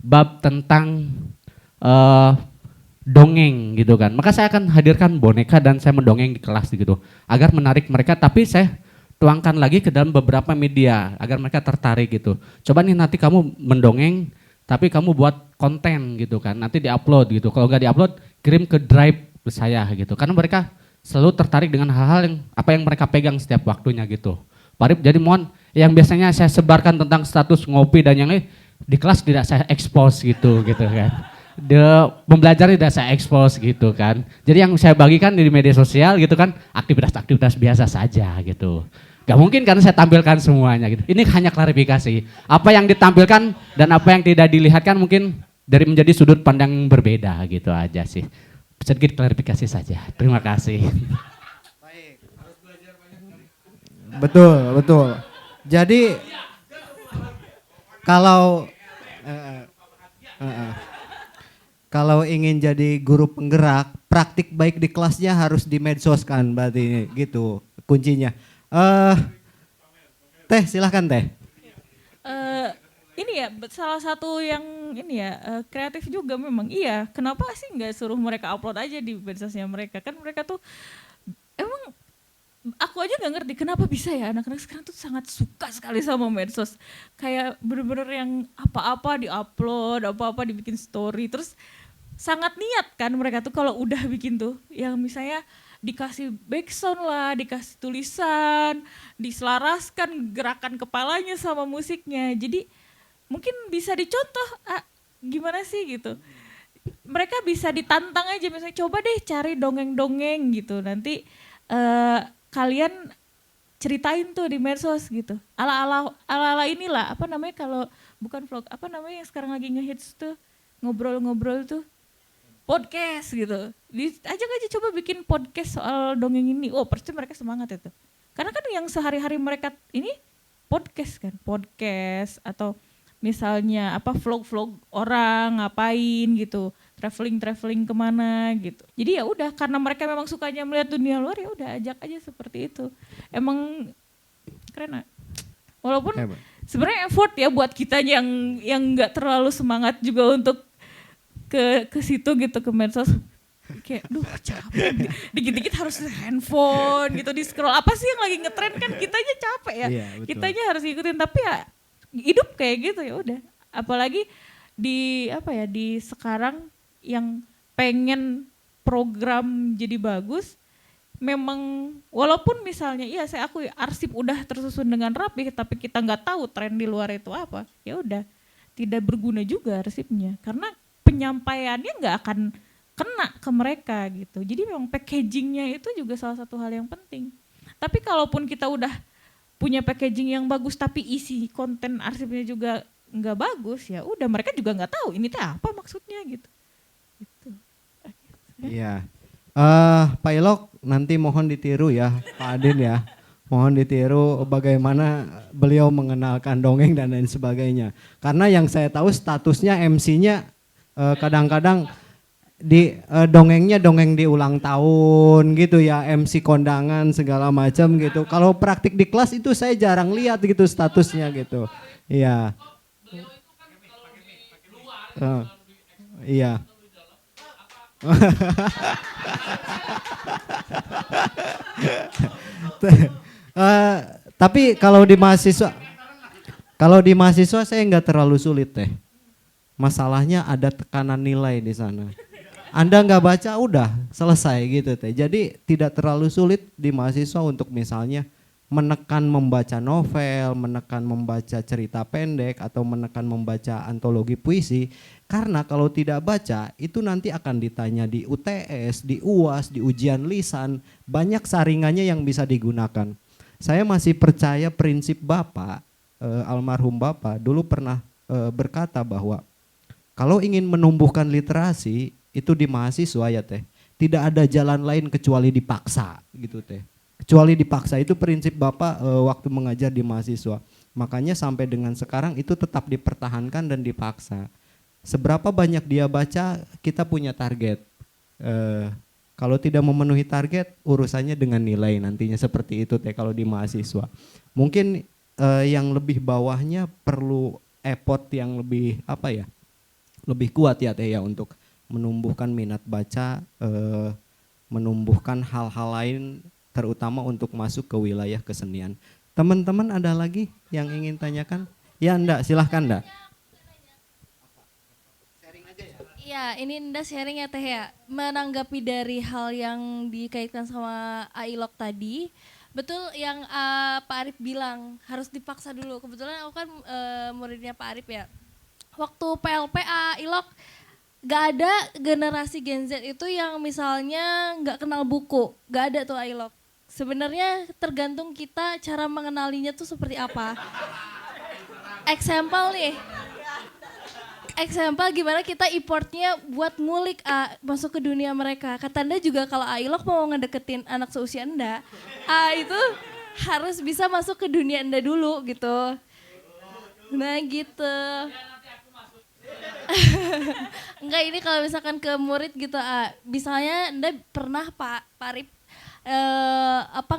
bab tentang dongeng gitu kan, maka saya akan hadirkan boneka dan saya mendongeng di kelas gitu, agar menarik mereka, tapi saya tuangkan lagi ke dalam beberapa media, agar mereka tertarik gitu. Coba nih nanti kamu mendongeng, tapi kamu buat konten gitu kan, nanti diupload gitu, kalau nggak diupload, kirim ke drive saya gitu, karena mereka selalu tertarik dengan hal-hal yang apa yang mereka pegang setiap waktunya gitu. Pak Arif, jadi mohon yang biasanya saya sebarkan tentang status ngopi dan yang lain di kelas tidak saya expose gitu kan. Pembelajar tidak saya expose gitu kan. Jadi yang saya bagikan di media sosial gitu kan aktivitas-aktivitas biasa saja gitu. Gak mungkin karena saya tampilkan semuanya gitu. Ini hanya klarifikasi. Apa yang ditampilkan dan apa yang tidak dilihatkan mungkin dari menjadi sudut pandang yang berbeda gitu aja sih. Sedikit klarifikasi saja. Terima kasih. Betul. Jadi kalau ingin jadi guru penggerak, praktik baik di kelasnya harus dimedsoskan berarti gitu kuncinya. Teh silahkan Teh. Ini ya salah satu yang ini ya kreatif juga memang. Iya, kenapa sih nggak suruh mereka upload aja di medsosnya mereka? Kan mereka tuh emang aku aja nggak ngerti kenapa bisa ya anak-anak sekarang tuh sangat suka sekali sama medsos. Kayak bener-bener yang apa-apa diupload, apa-apa dibikin story, terus sangat niat kan mereka tuh kalau udah bikin tuh, yang misalnya dikasih backsound lah, dikasih tulisan, diselaraskan gerakan kepalanya sama musiknya. Jadi mungkin bisa dicontoh, gimana sih gitu. Mereka bisa ditantang aja, misalnya coba deh cari dongeng-dongeng gitu, nanti kalian ceritain tuh di medsos gitu. Ala-ala inilah, apa namanya kalau bukan vlog, apa namanya yang sekarang lagi ngehits tuh, ngobrol-ngobrol tuh, podcast gitu. Ajak aja coba bikin podcast soal dongeng ini. Oh pasti mereka semangat itu. Karena kan yang sehari-hari mereka ini podcast kan. Podcast atau misalnya apa vlog-vlog orang ngapain gitu. Traveling kemana gitu. Jadi ya udah karena mereka memang sukanya melihat dunia luar, ya udah ajak aja seperti itu. Emang keren. Walaupun sebenarnya effort ya buat kita yang nggak terlalu semangat juga untuk ke situ gitu, ke medsos, kayak duh capek, dikit-dikit harus handphone gitu di scroll, apa sih yang lagi ngetren kan, kitanya capek ya, Iya, betul. kitanya harus ngikutin, tapi ya hidup kayak gitu ya udah. Apalagi di di sekarang yang pengen program jadi bagus, memang walaupun misalnya iya saya akui arsip udah tersusun dengan rapi, tapi kita nggak tahu tren di luar itu apa, ya udah tidak berguna juga arsipnya karena penyampaiannya nggak akan kena ke mereka gitu. Jadi memang packagingnya itu juga salah satu hal yang penting. Tapi kalaupun kita udah punya packaging yang bagus tapi isi konten arsipnya juga nggak bagus, ya udah mereka juga nggak tahu ini teh apa maksudnya gitu. Iya. Pak Ilok nanti mohon ditiru ya Pak Adin ya. Mohon ditiru bagaimana beliau mengenalkan dongeng dan lain sebagainya. Karena yang saya tahu statusnya MC-nya kadang-kadang di dongengnya dongeng di ulang tahun gitu ya, MC kondangan segala macam gitu. Kalau praktik di kelas itu saya jarang lihat gitu statusnya gitu. Iya. Iya. Tapi kalau di mahasiswa saya nggak terlalu sulit teh. Masalahnya ada tekanan nilai di sana. Anda nggak baca udah selesai gitu teh. Jadi tidak terlalu sulit di mahasiswa untuk misalnya menekan membaca novel, menekan membaca cerita pendek atau menekan membaca antologi puisi. Karena kalau tidak baca itu nanti akan ditanya di UTS, di UAS, di ujian lisan, banyak saringannya yang bisa digunakan. Saya masih percaya prinsip Bapak, almarhum Bapak dulu pernah berkata bahwa kalau ingin menumbuhkan literasi itu di mahasiswa ya teh, tidak ada jalan lain kecuali dipaksa gitu teh. Kecuali dipaksa, itu prinsip Bapak waktu mengajar di mahasiswa. Makanya sampai dengan sekarang itu tetap dipertahankan dan dipaksa. Seberapa banyak dia baca, kita punya target. Kalau tidak memenuhi target, urusannya dengan nilai nantinya seperti itu teh kalau di mahasiswa. Mungkin yang lebih bawahnya perlu effort yang lebih lebih kuat ya teh ya untuk menumbuhkan minat baca, menumbuhkan hal-hal lain terutama untuk masuk ke wilayah kesenian. Teman-teman ada lagi yang ingin tanyakan? Ya enggak, silahkan enggak. Iya, ini Nda sharing ya Teh ya. Menanggapi dari hal yang dikaitkan sama Ailok tadi, betul yang Pak Arif bilang harus dipaksa dulu. Kebetulan aku kan muridnya Pak Arif ya. Waktu PLP Ailok gak ada generasi Gen Z itu yang misalnya gak kenal buku, gak ada tuh Ailok. Sebenarnya tergantung kita cara mengenalinya tuh seperti apa. Example gimana kita importnya buat ngulik masuk ke dunia mereka. Kata Anda juga kalau Ailok mau ngedeketin anak seusia Anda, itu harus bisa masuk ke dunia Anda dulu gitu. Nah gitu. Enggak, ini kalau misalkan ke murid gitu, misalnya Anda pernah Pak Arif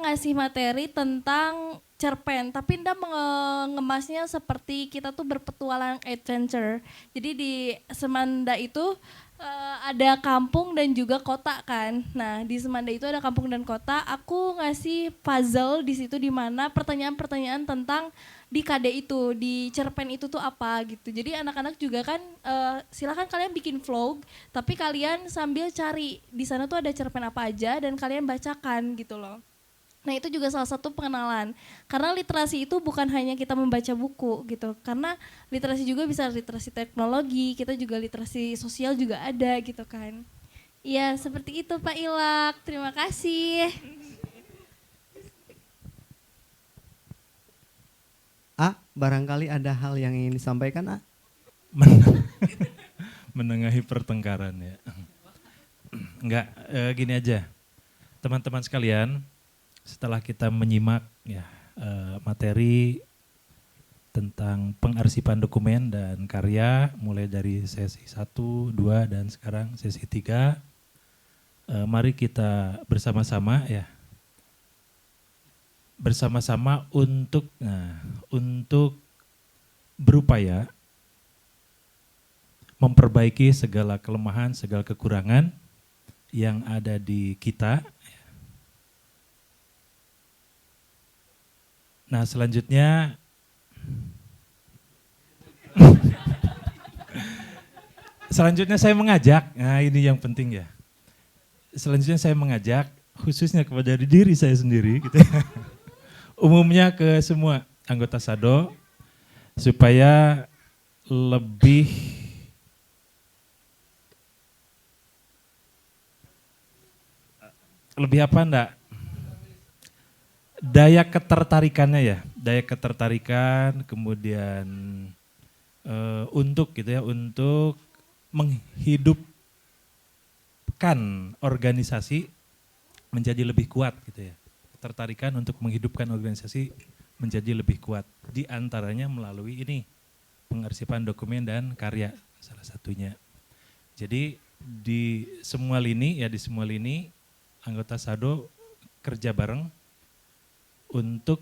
ngasih materi tentang cerpen, tapi Anda mengemasnya seperti kita tuh berpetualang adventure. Jadi di Semanda itu Ada kampung dan juga kota kan. Nah di Semanda itu ada kampung dan kota. Aku ngasih puzzle di situ di mana pertanyaan-pertanyaan tentang di KD itu, di cerpen itu tuh apa gitu. Jadi anak-anak juga kan silakan kalian bikin vlog, tapi kalian sambil cari di sana tuh ada cerpen apa aja dan kalian bacakan gitu loh. Nah itu juga salah satu pengenalan, karena literasi itu bukan hanya kita membaca buku gitu, karena literasi juga bisa literasi teknologi, kita juga literasi sosial juga ada gitu kan. Iya seperti itu Pak Ilak, terima kasih. Barangkali ada hal yang ingin disampaikan, Menengahi pertengkaran ya. Enggak, gini aja. Teman-teman sekalian, setelah kita menyimak ya materi tentang pengarsipan dokumen dan karya mulai dari sesi 1, 2 dan sekarang sesi 3, mari kita bersama-sama ya. Bersama-sama untuk berupaya memperbaiki segala kelemahan, segala kekurangan yang ada di kita. Nah selanjutnya saya mengajak, nah ini yang penting ya. Selanjutnya saya mengajak khususnya kepada diri saya sendiri gitu ya. Umumnya ke semua anggota SADO supaya lebih apa enggak? Daya ketertarikannya ya, daya ketertarikan, kemudian untuk gitu ya, untuk menghidupkan organisasi menjadi lebih kuat gitu ya. Ketertarikan untuk menghidupkan organisasi menjadi lebih kuat. Di antaranya melalui ini, pengarsipan dokumen dan karya salah satunya. Jadi di semua lini anggota SADO kerja bareng untuk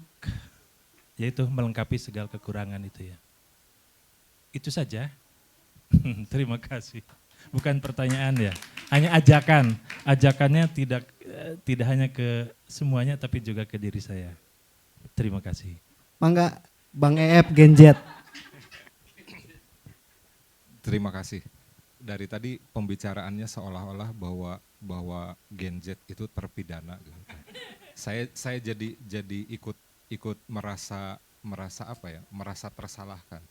yaitu melengkapi segala kekurangan itu ya. Itu saja. Terima kasih. Bukan pertanyaan ya, hanya ajakan. Ajakannya tidak hanya ke semuanya tapi juga ke diri saya. Terima kasih. Mangga Bang EF Genjet. Terima kasih. Dari tadi pembicaraannya seolah-olah bahwa Gen Z itu terpidana. Saya jadi ikut merasa apa ya? Merasa tersalahkan.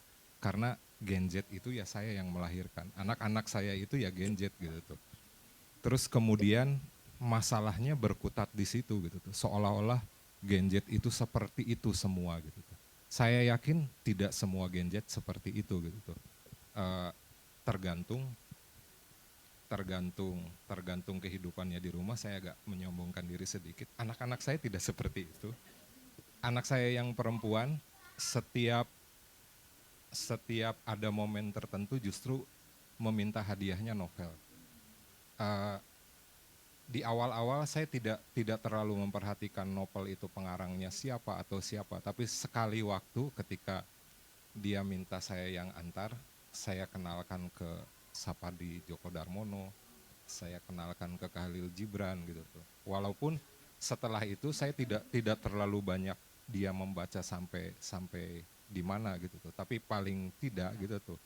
Karena Gen Z itu ya saya yang melahirkan. Anak-anak saya itu ya Gen Z gitu tuh. Terus kemudian masalahnya berkutat di situ gitu tuh. Seolah-olah Gen Z itu seperti itu semua gitu tuh. Saya yakin tidak semua Gen Z seperti itu gitu tuh. Tergantung kehidupannya di rumah. Saya agak menyombongkan diri sedikit. Anak-anak saya tidak seperti itu. Anak saya yang perempuan setiap ada momen tertentu justru meminta hadiahnya novel. Di awal-awal saya tidak terlalu memperhatikan novel itu pengarangnya siapa, tapi sekali waktu ketika dia minta saya yang antar, saya kenalkan ke Sapadi Djoko Darmono, saya kenalkan ke Khalil Gibran gitu tuh. Walaupun setelah itu saya tidak terlalu banyak dia membaca sampai di mana gitu tuh, tapi paling tidak gitu tuh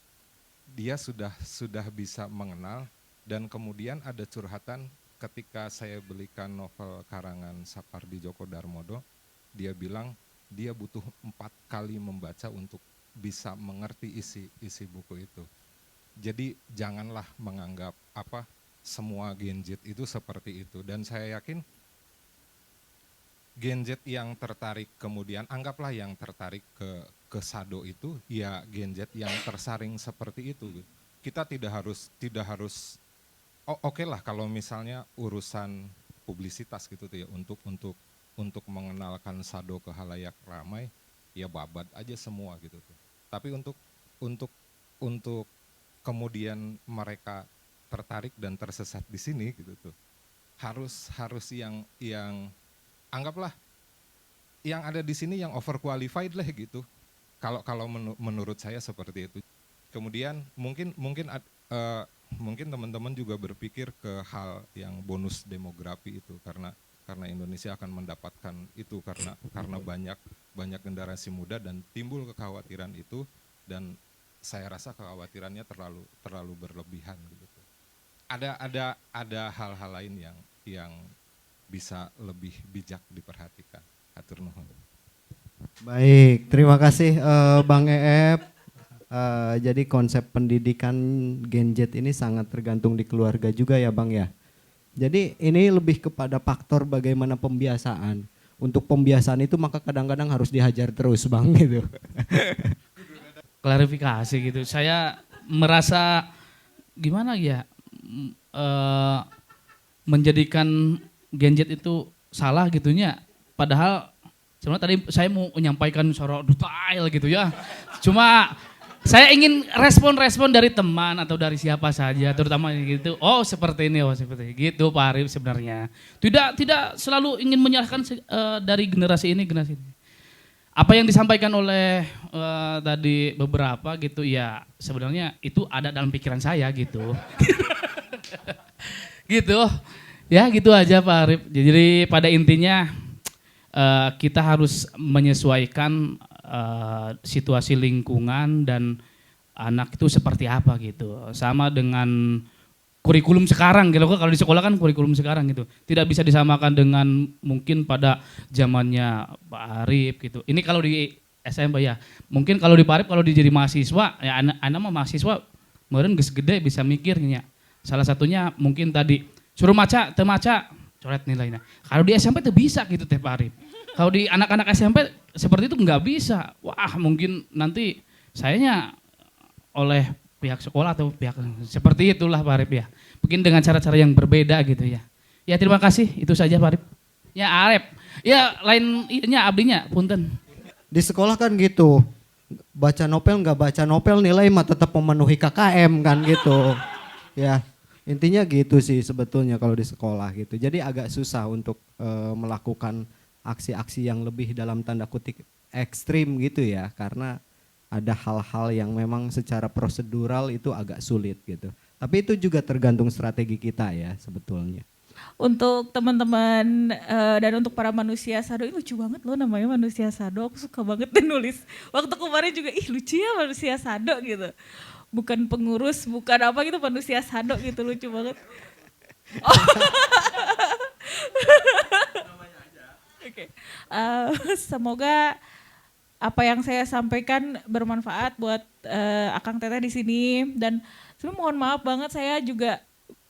dia sudah bisa mengenal. Dan kemudian ada curhatan ketika saya belikan novel karangan Sapardi Djoko Darmono, dia bilang dia butuh 4 kali membaca untuk bisa mengerti isi buku itu. Jadi janganlah menganggap semua Gen Z itu seperti itu. Dan saya yakin Gen Z yang tertarik kemudian, anggaplah yang tertarik ke SADO itu ya Gen Z yang tersaring seperti itu. Kita tidak harus oke lah kalau misalnya urusan publisitas gitu tuh ya, untuk mengenalkan SADO ke halayak ramai ya babat aja semua gitu tuh. Tapi untuk kemudian mereka tertarik dan tersesat di sini gitu tuh, harus yang anggaplah yang ada di sini yang overqualified lah gitu. Kalau menurut saya seperti itu. Kemudian mungkin mungkin teman-teman juga berpikir ke hal yang bonus demografi itu, karena Indonesia akan mendapatkan itu karena banyak generasi muda dan timbul kekhawatiran itu, dan saya rasa kekhawatirannya terlalu berlebihan gitu. Ada hal-hal lain yang bisa lebih bijak diperhatikan. Hatur nuhun. Baik, terima kasih Bang Eep. Jadi konsep pendidikan Gen Z ini sangat tergantung di keluarga juga ya Bang ya. Jadi ini lebih kepada faktor bagaimana pembiasaan. Untuk pembiasaan itu maka kadang-kadang harus dihajar terus Bang gitu. Klarifikasi gitu. Saya merasa gimana ya, menjadikan Gen Z itu salah gitunya. Padahal sebenarnya tadi saya mau menyampaikan secara detail gitu ya. Cuma saya ingin respon-respon dari teman atau dari siapa saja, terutama gitu. Oh seperti ini, gitu Pak Arif sebenarnya. Tidak selalu ingin menyalahkan dari generasi ini. Apa yang disampaikan oleh tadi beberapa gitu ya, sebenarnya itu ada dalam pikiran saya gitu. Gitu. Ya gitu aja Pak Arif. Jadi pada intinya kita harus menyesuaikan situasi lingkungan dan anak itu seperti apa gitu. Sama dengan kurikulum sekarang gitu. Kalau di sekolah kan kurikulum sekarang gitu. Tidak bisa disamakan dengan mungkin pada zamannya Pak Arif gitu. Ini kalau di SMP ya. Mungkin kalau di Pak Arif kalau jadi mahasiswa, ya anak mah mahasiswa meureun geus gede bisa mikirnya. Salah satunya mungkin tadi suruh maca, teu maca, coret nilainya. Kalau di SMP tuh bisa gitu Teh Pak Arif. Kalau di anak-anak SMP seperti itu nggak bisa. Wah mungkin nanti sayanya oleh pihak sekolah atau pihak seperti itulah Pak Arif ya. Mungkin dengan cara-cara yang berbeda gitu ya. Ya terima kasih, itu saja Pak Arif. Ya Arif, ya lainnya abdinya, punten. Di sekolah kan gitu, baca novel nggak baca novel nilai mah tetap memenuhi KKM kan gitu. Ya intinya gitu sih sebetulnya kalau di sekolah gitu. Jadi agak susah untuk melakukan aksi-aksi yang lebih dalam tanda kutip ekstrim gitu ya, karena ada hal-hal yang memang secara prosedural itu agak sulit gitu. Tapi itu juga tergantung strategi kita ya sebetulnya. Untuk teman-teman dan untuk para manusia sado, ini lucu banget loh namanya manusia sado. Aku suka banget nulis. Waktu kemarin juga lucu ya manusia sado gitu. Bukan pengurus, bukan apa gitu, manusia sado gitu, lucu banget. Oh. Oke. Semoga apa yang saya sampaikan bermanfaat buat Akang Teteh di sini, dan sebenarnya mohon maaf banget saya juga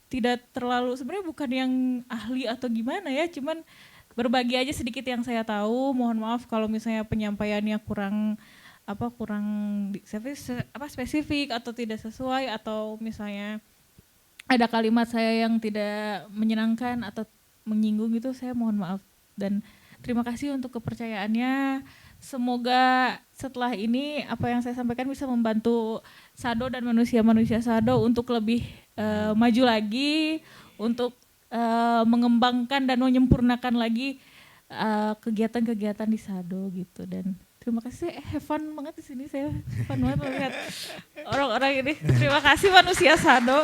tidak terlalu, sebenarnya bukan yang ahli atau gimana ya, cuman berbagi aja sedikit yang saya tahu. Mohon maaf kalau misalnya penyampaiannya kurang spesifik atau tidak sesuai, atau misalnya ada kalimat saya yang tidak menyenangkan atau menyinggung gitu, saya mohon maaf. Dan terima kasih untuk kepercayaannya. Semoga setelah ini apa yang saya sampaikan bisa membantu Sado dan manusia-manusia Sado untuk lebih maju lagi, untuk mengembangkan dan menyempurnakan lagi kegiatan-kegiatan di Sado gitu. Dan terima kasih, have fun banget di sini, saya fun banget melihat orang-orang ini. Terima kasih manusia Sado.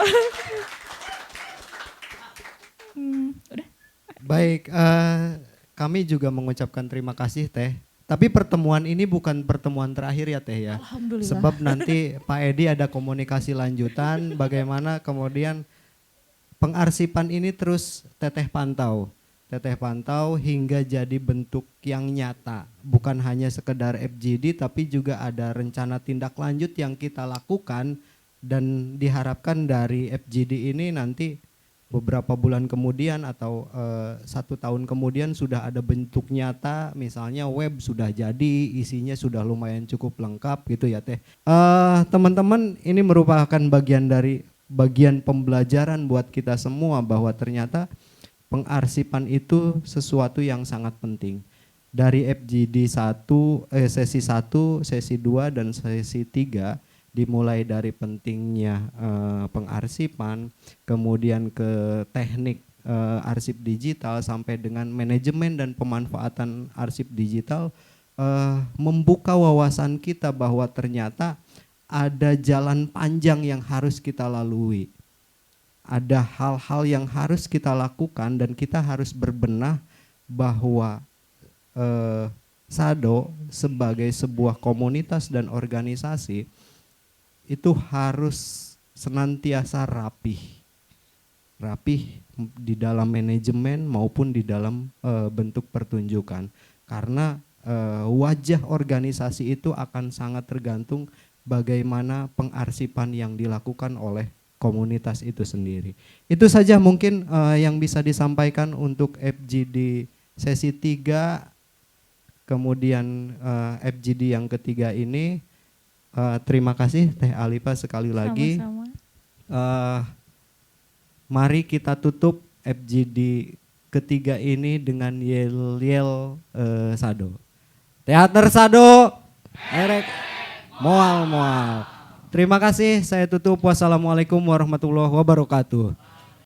Udah. Baik, kami juga mengucapkan terima kasih Teh. Tapi pertemuan ini bukan pertemuan terakhir ya Teh ya. Alhamdulillah. Sebab nanti Pak Edi ada komunikasi lanjutan bagaimana kemudian pengarsipan ini terus Teteh pantau. Teteh pantau hingga jadi bentuk yang nyata. Bukan hanya sekedar FGD tapi juga ada rencana tindak lanjut yang kita lakukan, dan diharapkan dari FGD ini nanti beberapa bulan kemudian atau 1 tahun kemudian sudah ada bentuk nyata, misalnya web sudah jadi, isinya sudah lumayan cukup lengkap gitu ya Teh. Teman-teman, ini merupakan bagian pembelajaran buat kita semua bahwa ternyata pengarsipan itu sesuatu yang sangat penting. Dari FGD sesi 1, sesi 2 dan sesi 3 dimulai dari pentingnya pengarsipan, kemudian ke teknik arsip digital sampai dengan manajemen dan pemanfaatan arsip digital, membuka wawasan kita bahwa ternyata ada jalan panjang yang harus kita lalui. ada hal-hal yang harus kita lakukan dan kita harus berbenah bahwa SADO sebagai sebuah komunitas dan organisasi itu harus senantiasa rapih di dalam manajemen maupun di dalam bentuk pertunjukan, karena wajah organisasi itu akan sangat tergantung bagaimana pengarsipan yang dilakukan oleh komunitas itu sendiri. Itu saja mungkin yang bisa disampaikan untuk FGD sesi 3, kemudian FGD yang ketiga ini. Terima kasih Teh Alifa sekali lagi. Sama-sama. Mari kita tutup FGD ketiga ini dengan yel-yel SADO. Teater SADO, erek moal. Terima kasih, saya tutup. Wassalamualaikum warahmatullahi wabarakatuh.